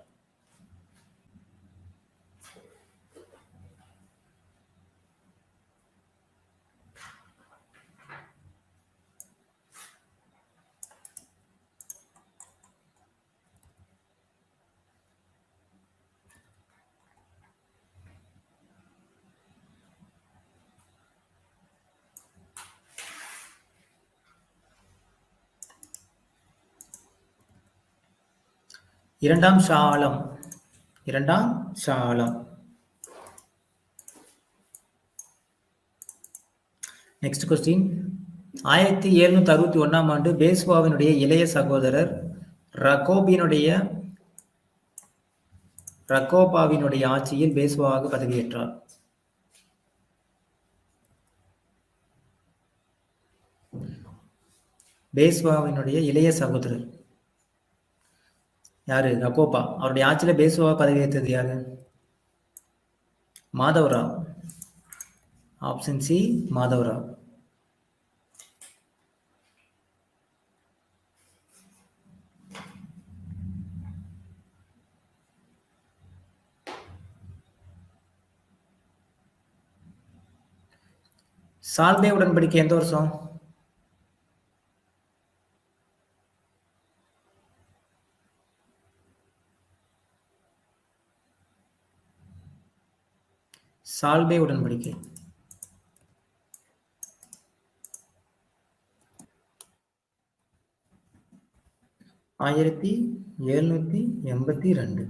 S1: இரண்டாம் ஷா ஆலம். இரண்டாம் ஷா ஆலம். Next question. 1761ஆம் ஆண்டு பேஷ்வாவினுடைய இளைய சகோதரர் ரகோபாவினுடைய ஆட்சியில் பேஷ்வாவாக பதவியேற்றார். பேஷ்வாவினுடைய இளைய சகோதரர் யாரு? ரகோபா. அவருடைய ஆட்சியில பேஷ்வாவாக பதவியேற்றது யாரு? மாதவராவ். Option C Madhavrao. சால்வே உடன்படிக்கை எந்த வருஷம்? சால்வே உடன்படிக்கை 1782.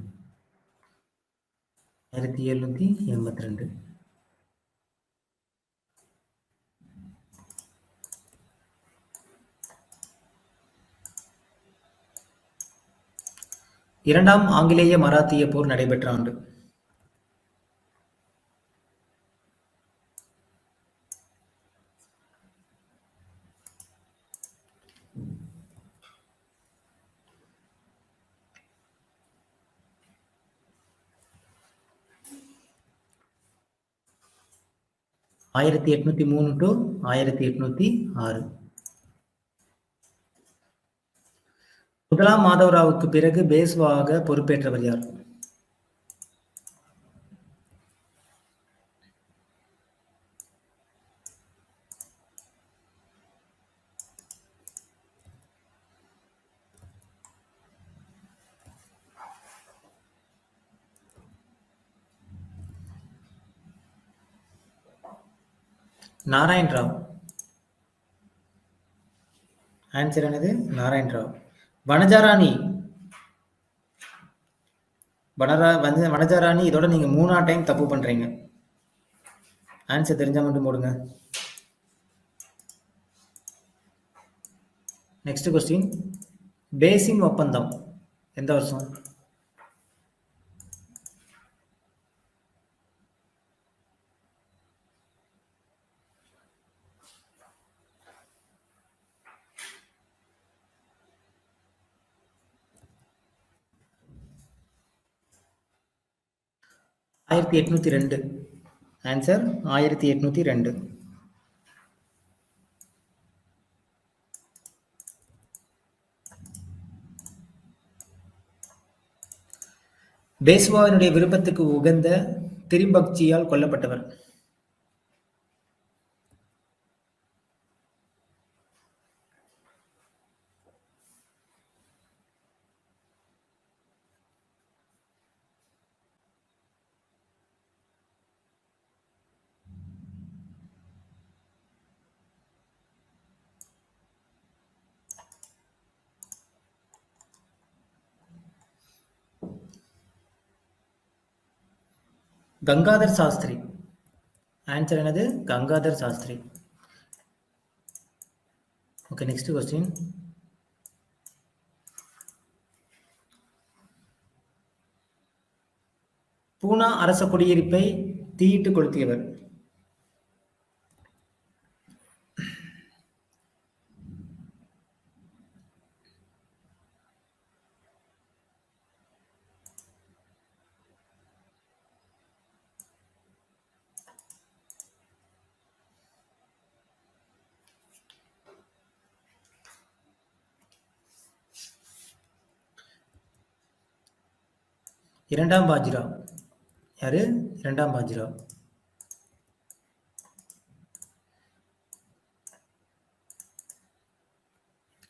S1: 1782. இரண்டாம் ஆங்கிலேய மராத்திய போர் நடைபெற்ற ஆண்டு? - 1803 to 1806. முதலாம் மாதவராவுக்கு பிறகு பேஷ்வாவாக பொறுப்பேற்றவர் யார்? நாராயண் ராவ். ஆன்சர் என்னது? நாராயண் ராவ். வனஜாராணி. வனஜாராணி. இதோட நீங்க 3ஆம் டைம் தப்பு பண்றீங்க. ஆன்சர் தெரிஞ்சா மட்டும் போடுங்க. Next question. பேசின் ஒப்பந்தம் எந்த வருஷம்? - 1802. ஆன்சர் 1802. பேஷ்வாவினுடைய விருப்பத்துக்கு உகந்த திரிபக்ஜியால் கொல்லப்பட்டவர்? கங்காதர் சாஸ்திரி. ஆன்சர் என்னது? Gangadhar Shastri. Okay, next question. Poona அரச குடியிருப்பை தீயிட்டு கொளுத்தியவர்? இரண்டாம் பாஜிராவ். யாரு? இரண்டாம் பாஜிராவ்.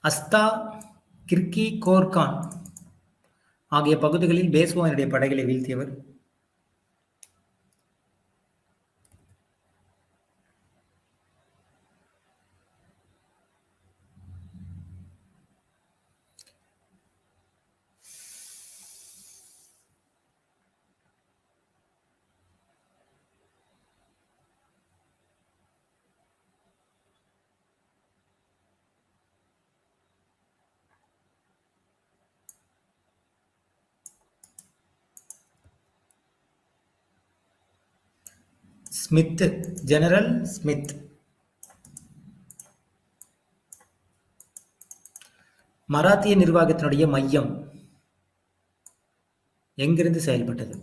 S1: அஸ்தா, கிர்கி, கோர்கான் ஆகிய பகுதிகளில் பேஸ்வானுடைய படைகளை வீழ்த்தியவர். Smith, general Smith. மராத்திய நிர்வாகத்தினுடைய மையம் எங்கிருந்து செயல்பட்டது?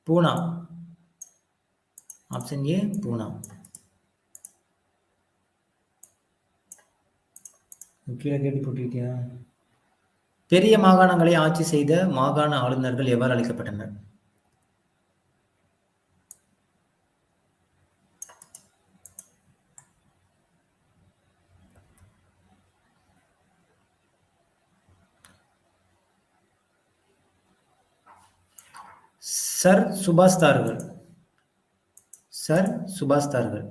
S1: பூனா. ஆப்ஷன் ஏ பூனா. கீழே கேட்டு போட்டிருக்கியா? பெரிய மாகாணங்களை ஆட்சி செய்த மாகாண ஆளுநர்கள் எவ்வாறு அழைக்கப்பட்டனர்? சர் சுபாஸ்தார்கள். சர் சுபாஸ்தார்கள்.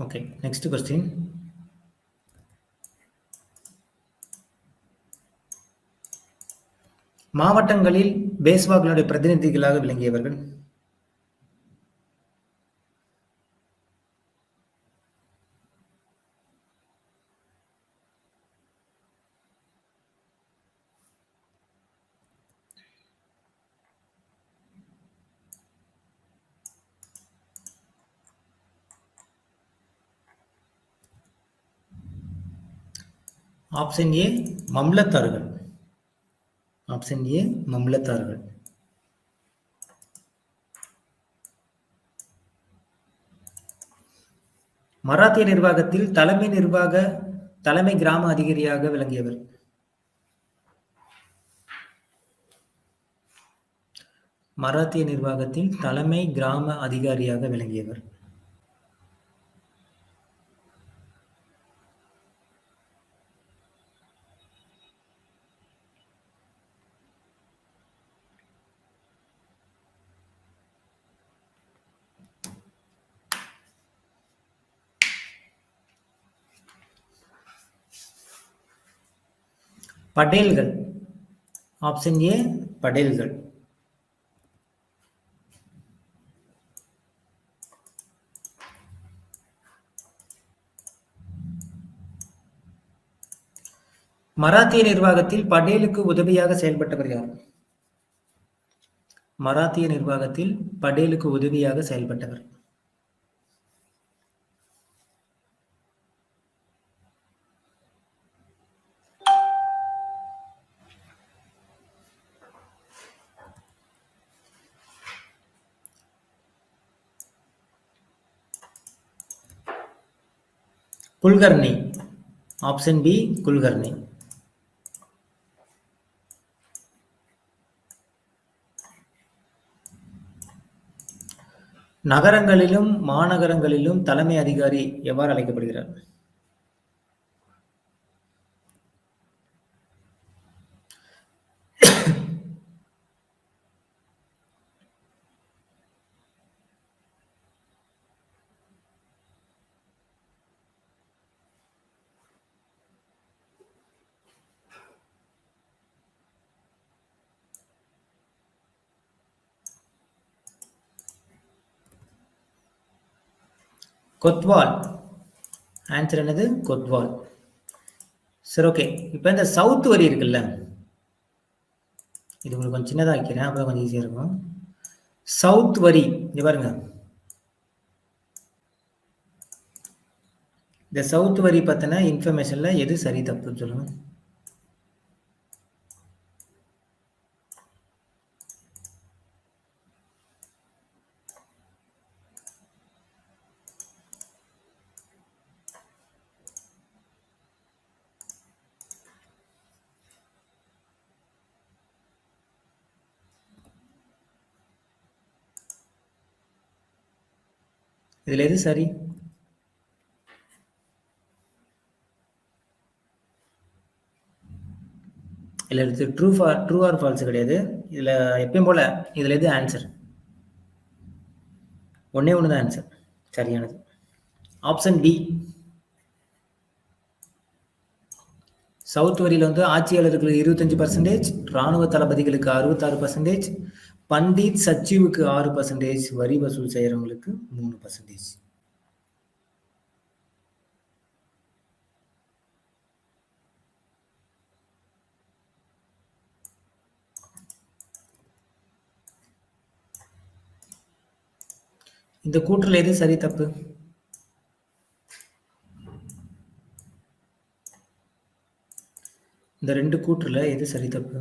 S1: Okay, next question. மாவட்டங்களில் பேஸ்வாக்களுடைய பிரதிநிதிகளாக விளங்கியவர்கள்? Option A மம்லத்தார்கள். Option A மம்லத்தார்கள். மராத்திய நிர்வாகத்தில் தலைமை கிராம அதிகாரியாக விளங்கியவர்? மராத்திய நிர்வாகத்தில் தலைமை கிராம அதிகாரியாக விளங்கியவர்? படேல்கள். ஆப்ஷன் ஏ படேல்கள். மராத்திய நிர்வாகத்தில் படேலுக்கு உதவியாக செயல்பட்டவர் யார்? மராத்திய நிர்வாகத்தில் படேலுக்கு உதவியாக செயல்பட்டவர்? குல்கர்னி. Option B Kulkarni. நகரங்களிலும் மாநகரங்களிலும் தலைமை அதிகாரி எவ்வாறு அழைக்கப்படுகிறார்? கொத்வால். ஆன்சர் என்னது? கொத்வால். சரி, ஓகே. இப்போ இந்த சவுத் வரி இருக்குல்ல, இது உங்களுக்கு கொஞ்சம் சின்னதாக வைக்கிறேன், அப்போ கொஞ்சம் ஈஸியாக இருக்கும். சவுத் வரி, இது பாருங்க, இந்த சவுத் வரி பத்தின இன்ஃபர்மேஷன்ல எது சரி தப்புன்னு சொல்லுங்க. இதுல எது சரி? இல்ல இது ட்ரூ ஆர் ஃபால்ஸ் கிடையாது. இதுல எப்பயும் போல இதுல எது ஆன்சர்? ஒண்ணே ஒன்று தான் ஆன்சர் சரியானது. Option B. சவுத் வரியில வந்து ஆட்சியாளர்களுக்கு 25%, ராணுவ தளபதிகளுக்கு 66%, பண்டிட் சச்சிவுக்கு 6%, வரி வசூல் செய்யறவங்களுக்கு 3%. இந்த கூற்றுல எது சரி தப்பு? இந்த ரெண்டு கூற்றுல எது சரி தப்பு?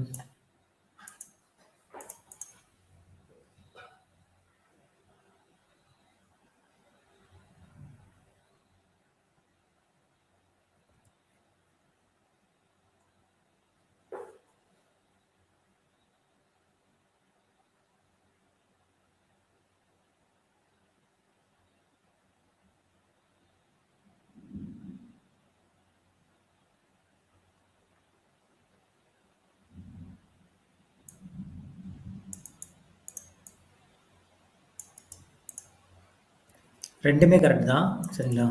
S1: ரெண்டுமே கரெக்ட் தான். சரிங்களா?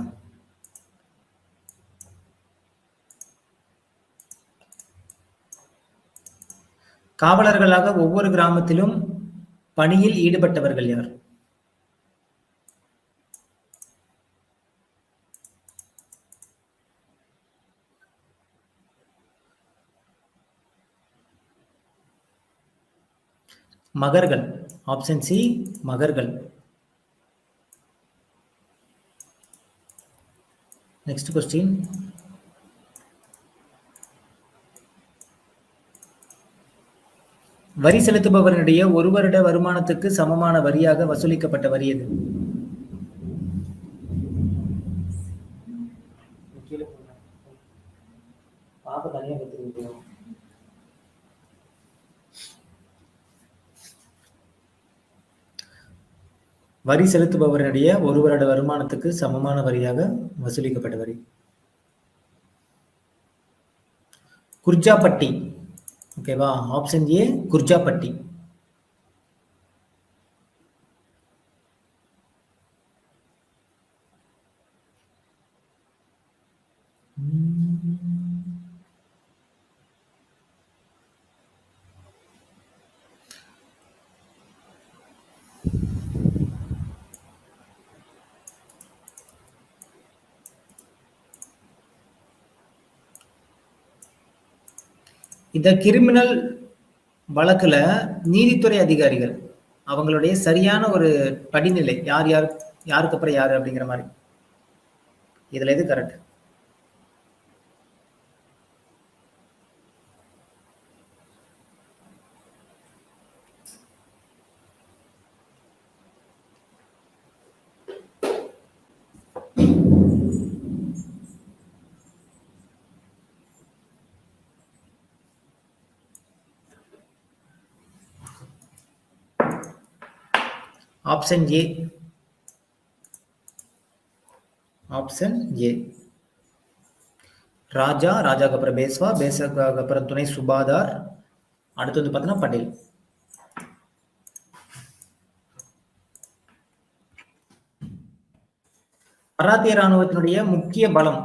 S1: காவலர்களாக ஒவ்வொரு கிராமத்திலும் பணியில் ஈடுபட்டவர்கள் யார்? மகர்கள். ஆப்ஷன் சி மகர்கள். Next question. வரி செலுத்துபவர்களுடைய ஒரு வருட வருமானத்துக்கு சமமான வரியாக வசூலிக்கப்பட்ட வரி எது? வரி செலுத்துபவர்களுடைய ஒரு வருட வருமானத்துக்கு சமமான வரியாக வசூலிக்கப்பட்ட வரி. குர்ஜாப்பட்டி. ஓகேவா? ஆப்ஷன் ஏ குர்ஜாப்பட்டி. இந்த கிரிமினல் வழக்குல நீதித்துறை அதிகாரிகள் அவங்களுடைய சரியான ஒரு படிநிலை யாருக்கு அப்புறம் யாரு அப்படிங்கிற மாதிரி. இதுல எது correct? Option A. Option A. ராஜாக்கு அப்புறம் பேஸ்வாக்கு அப்புறம் துணை சுபாதார், அடுத்து வந்து பார்த்தீங்கன்னா பட்டேல். மராத்திய ராணுவத்தினுடைய முக்கிய பலம்.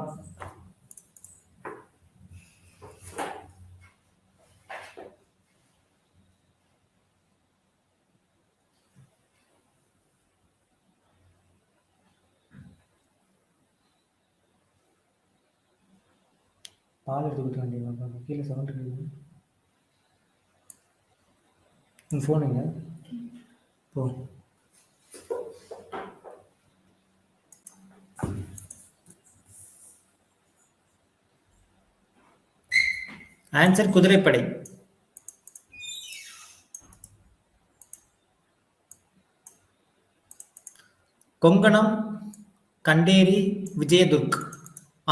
S1: பால் எடுத்துக்கிட்டு வேண்டிய கீழே சவுண்ட் இருக்குது. ஃபோனுங்க போ. ஆன்சர் குதிரைப்படை. கொங்கணம், கண்டேரி, விஜயதுர்க்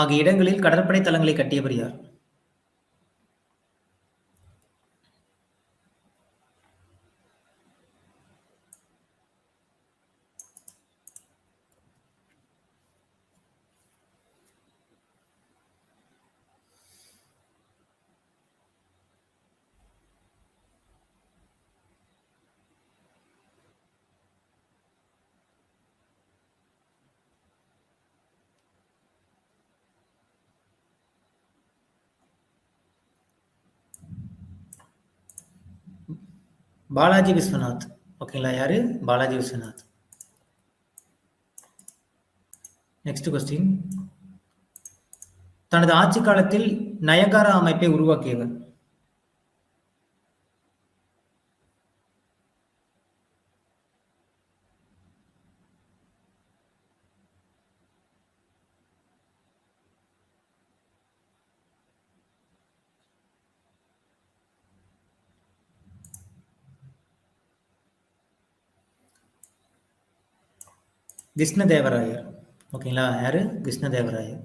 S1: ஆகிய இடங்களில் கடற்படை தளங்களை கட்டியவர் யார்? பாலாஜி விஸ்வநாத். ஓகேங்களா? யாரு? பாலாஜி விஸ்வநாத். Next question. தனது ஆட்சி காலத்தில் நயகாரா அமைப்பை உருவாக்கியவர்? கிருஷ்ணதேவராயர். ஓகேங்களா? யாரு? கிருஷ்ணதேவராயர்.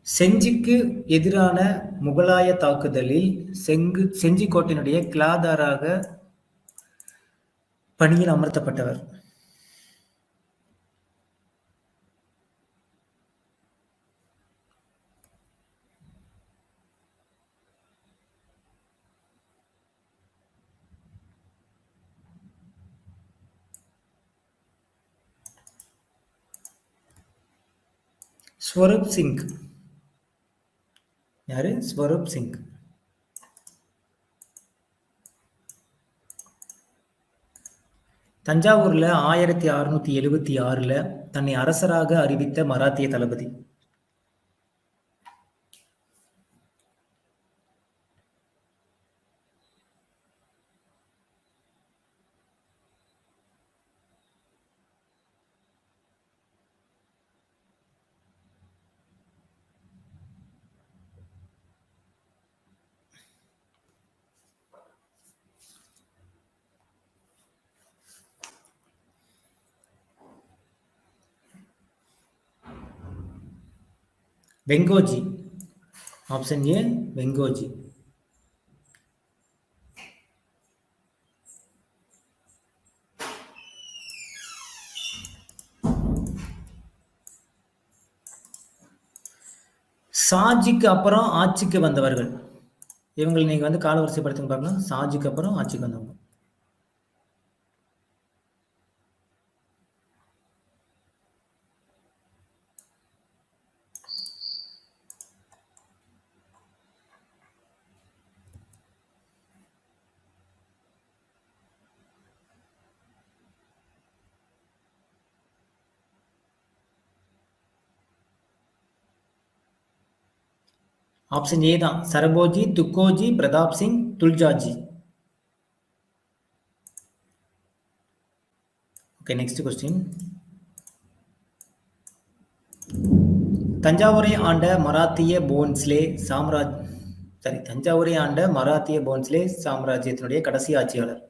S1: செஞ்சிக்கு எதிரான முகலாய தாக்குதலில் செஞ்சிக்கோட்டையினுடைய கிளாதாராக பணியில் அமர்த்தப்பட்டவர்? ஸ்வரூப் சிங். யாரு? ஸ்வரூப் சிங். தஞ்சாவூர்ல 1676ல தன்னை அரசராக அறிவித்த மராத்திய தளபதி? வெங்கோஜி. Option A Venkoji. ஷாஜிக்கு அப்புறம் ஆட்சிக்கு வந்தவர்கள் இவங்களை நீங்க வந்து காலவரிசைப்படுத்துங்க பார்க்கலாம். ஷாஜிக்கு அப்புறம் ஆட்சிக்கு வந்தவங்க. ஆப்ஷன் ஏ தான். Serfoji, Tukoji, Pratap Singh, Tuljaji. Okay, next question. தஞ்சாவூரை ஆண்ட மராத்திய போன்ஸ்லே சாம்ராஜ்யத்தினுடைய கடைசி ஆட்சியாளர்?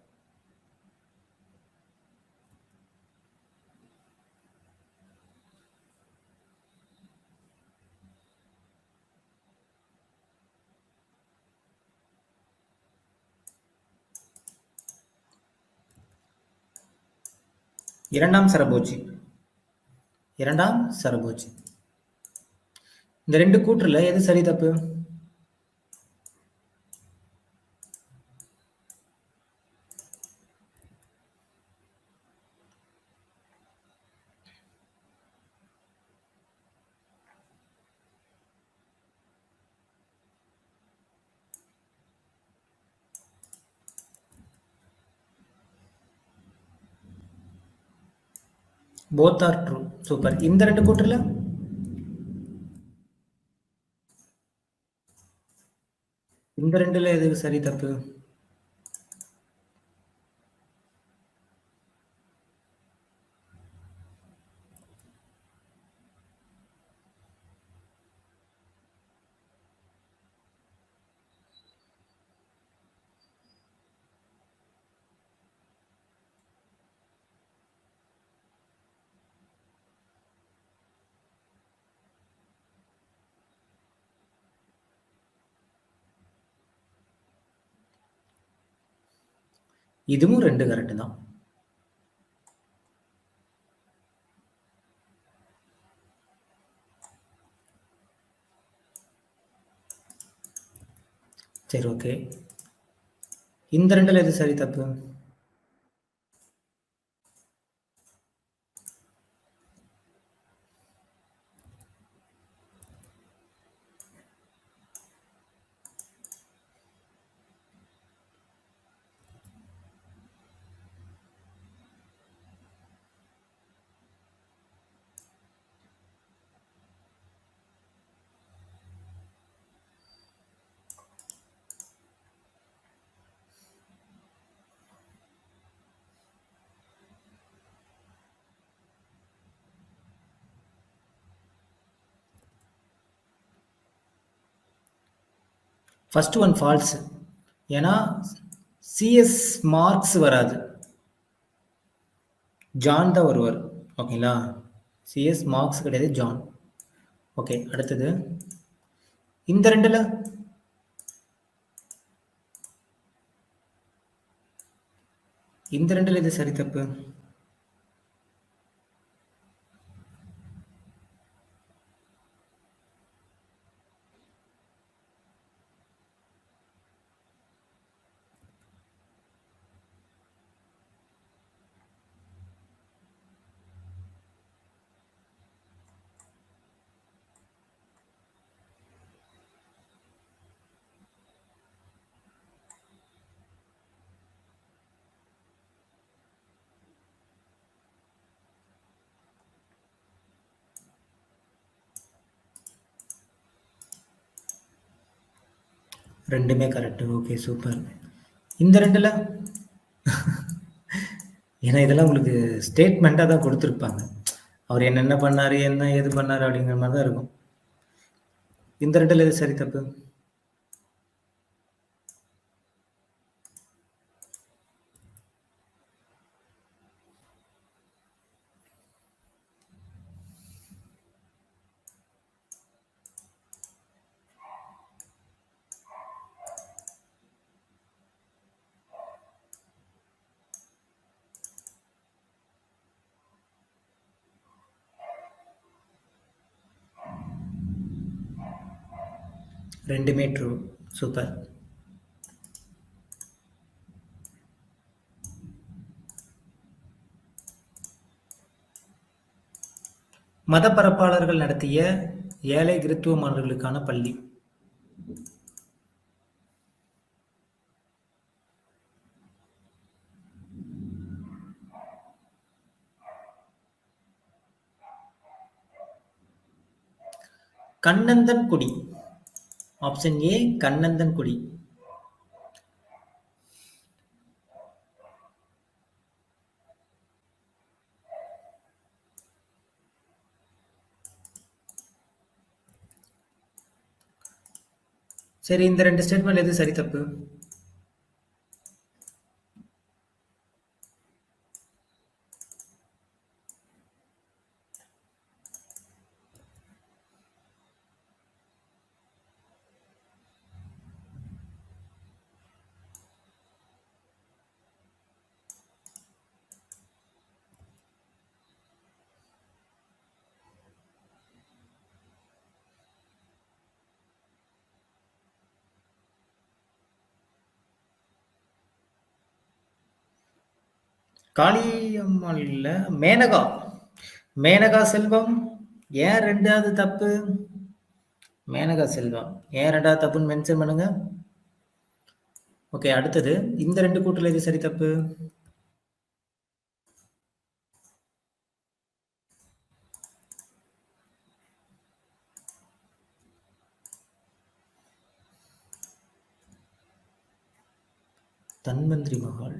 S1: இரண்டாம் சரபோஜி. இந்த ரெண்டு கூற்றுல எது சரி தப்பு? Both are true. சூப்பர். இந்த ரெண்டு கூற்றுல இந்த ரெண்டுல எது சரி தப்பு? இதுவும் 2 கரெக்ட் தான். சரி, ஓகே. இந்த ரெண்டுல எது சரி தப்பு? First one false. ஏன்னா சிஎஸ் மார்க்ஸ் வராது, ஜான் தான் வருவார். ஓகேங்களா? சிஎஸ் மார்க்ஸ் கிடையாது, ஜான். ஓகே, அடுத்தது இந்த ரெண்டுல எது சரி தப்பு? ரெண்டுமே கரெக்ட். Okay, super. இந்த ரெண்டுல ஏன்னா இதெல்லாம் உங்களுக்கு ஸ்டேட்மெண்ட்டாக தான் கொடுத்துருப்பாங்க. அவர் என்னென்ன பண்ணாரு, என்ன ஏது பண்ணாரு அப்படிங்கிற மாதிரி தான் இருக்கும். இந்த ரெண்டுல எது சரி தப்பு? ரெண்டுமே ட்ரூ. சூப்பர். மதப்பரப்பாளர்கள் நடத்திய ஏழை கிறித்துவ மாணவர்களுக்கான பள்ளி. கண்ணந்தன் குடி. ஆப்ஷன் ஏ, கண்ணந்தன் குடி. சரி, இந்த ரெண்டு ஸ்டேட்மெண்ட் எது சரி தப்பு? காளியம்மாள் இல்ல, மேனகா. மேனகா செல்வம். ஏன் ரெண்டாவது தப்பு? மேனகா செல்வம் ஏன் ரெண்டாவது தப்புன்னு மென்ஷன் பண்ணுங்க. ஓகே, அடுத்தது இந்த ரெண்டு கூட்டுல எது சரி தப்பு? தன்வந்திரி மஹால்.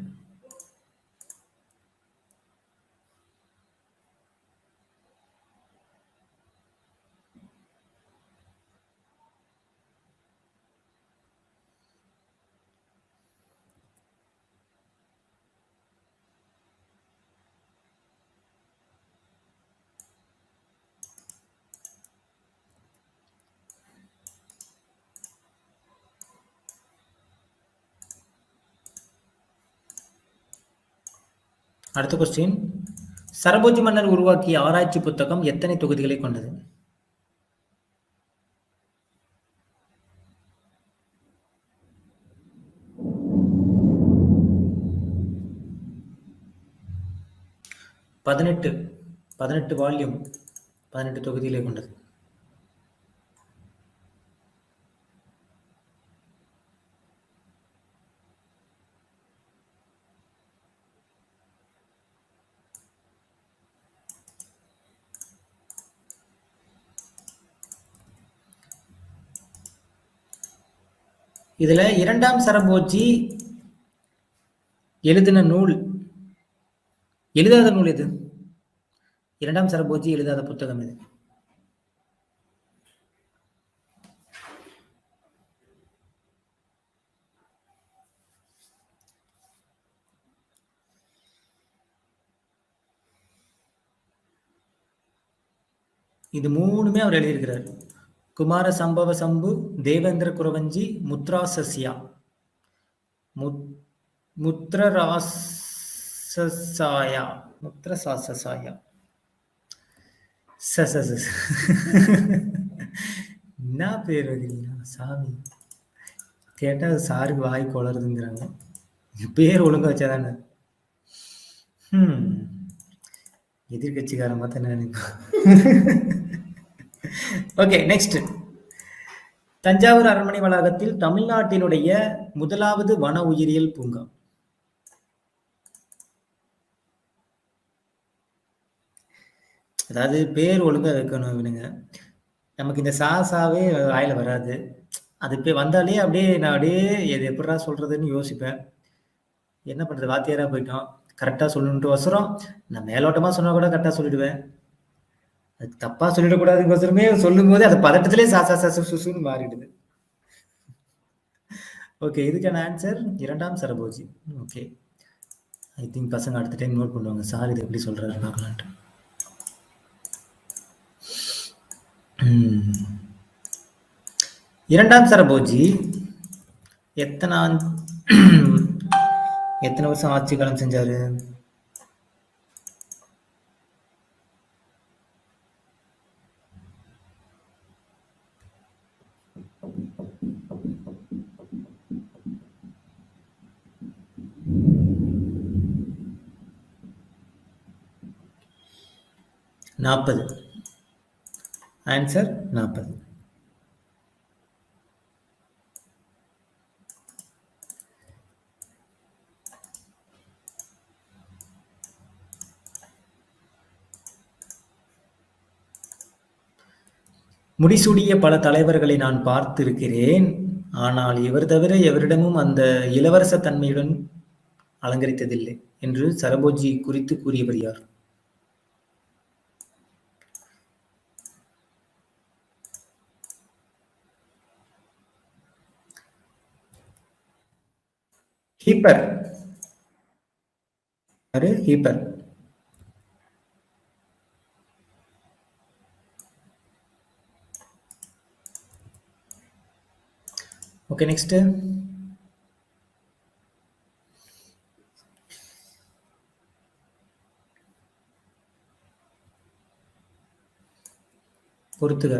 S1: அடுத்த கொஸ்டின், சரபோஜி மன்னர் உருவாக்கிய ஆராய்ச்சி புத்தகம் எத்தனை தொகுதிகளை கொண்டது? பதினெட்டு வால்யூம், 18 தொகுதிகளை கொண்டது. இதுல இரண்டாம் சரபோஜி எழுதாத நூல் எது? இரண்டாம் சரபோஜி எழுதாத புத்தகம் எது? இது மூணுமே அவர் எழுதியிருக்கிறார். குமார சம்பவ சம்பு, தேவேந்திர குரவஞ்சி, முத்ராசஸ்யா, முத்ரராசசாயா. என்ன பேர் வைக்கிறீங்க சாமி? கேட்டா சாருக்கு வாய் கொளருதுங்கிறாங்க. பேர் ஒழுங்கா வச்சாதானே. எதிர்கட்சிக்காரன் பார்த்தா என்ன நினைப்பான்? Okay, next. தஞ்சாவூர் அரண்மனை வளாகத்தில் தமிழ்நாட்டினுடைய முதலாவது வன உயிரியல் பூங்கா. அதாவது பேர் ஒழுங்கா வைக்கணும் இவனுங்க. நமக்கு இந்த சாவே வாயில வராது. அது இப்போ வந்தாலே அப்படியே நான் அப்படியே எது எப்படா சொல்றதுன்னு யோசிப்பேன். என்ன பண்றது, வாத்தியாரா போயிட்டோம். கரெக்டா சொல்லணுன்ட்டு அவசரம். நான் மேலோட்டமா சொன்னா கூட கரெக்டா சொல்லிடுவேன். அது தப்பா சொல்லிடக்கூடாதுங்கோசரமே சொல்லும் போது அது பதட்டத்திலே சுசுன்னு மாறிடுது. ஓகே, இதுக்கான ஆன்சர் இரண்டாம் சரபோஜி. ஓகே, ஐ திங்க் பசங்க அடுத்த டைம் நோட் பண்ணுவாங்க, சார் இது எப்படி சொல்றாரு பார்க்கலான்ட்டு. இரண்டாம் சரபோஜி எத்தனை வருஷம் ஆட்சி காலம் செஞ்சாரு? நாற்பது. ஆன்சர் 40. முடிசூடிய பல தலைவர்களை நான் பார்த்திருக்கிறேன், ஆனால் இவர் தவிர எவரிடமும் அந்த இளவரச தன்மையுடன் அலங்கரித்ததில்லை என்று சரபோஜி குறித்து கூறியவர் யார்? ஹீப்பர். ஹீப்பர். Okay, next. பொறுத்துக.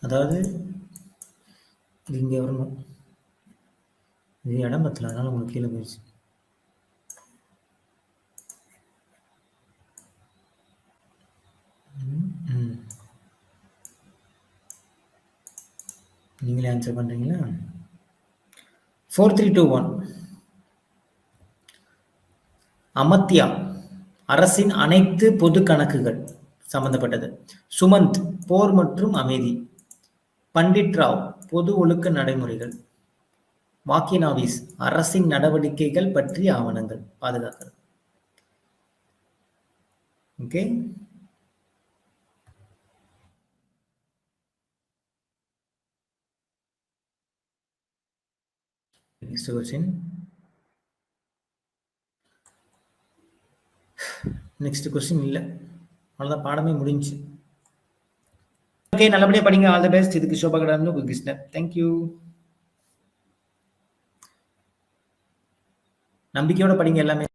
S1: அதாவது இது இங்கே வரணும், இது இடம் பத்தல, அதனால உங்களுக்கு கீழே போயிடுச்சு. நீங்களே ஆன்சர் பண்றீங்களா? 4 3 2 1. அமத்யா அரசின் அனைத்து பொது கணக்குகள் சம்பந்தப்பட்டது. சுமந்த் போர் மற்றும் அமைதி. பண்டிட் ராவ் பொது ஒழுக்க நடைமுறைகள். வாக்கினாவிஸ் அரசின் நடவடிக்கைகள் பற்றிய ஆவணங்கள் பாதுகாக்கிறது. Okay, next question. Next question இல்லை, அவ்வளோதான், பாடமே முடிஞ்சு. ஓகே, நல்லபடியாக படிங்க. All the best. இதுக்கு ஷோபா கடை கிருஷ்ணர். தேங்க்யூ. நம்பிக்கையோட படிங்க எல்லாமே.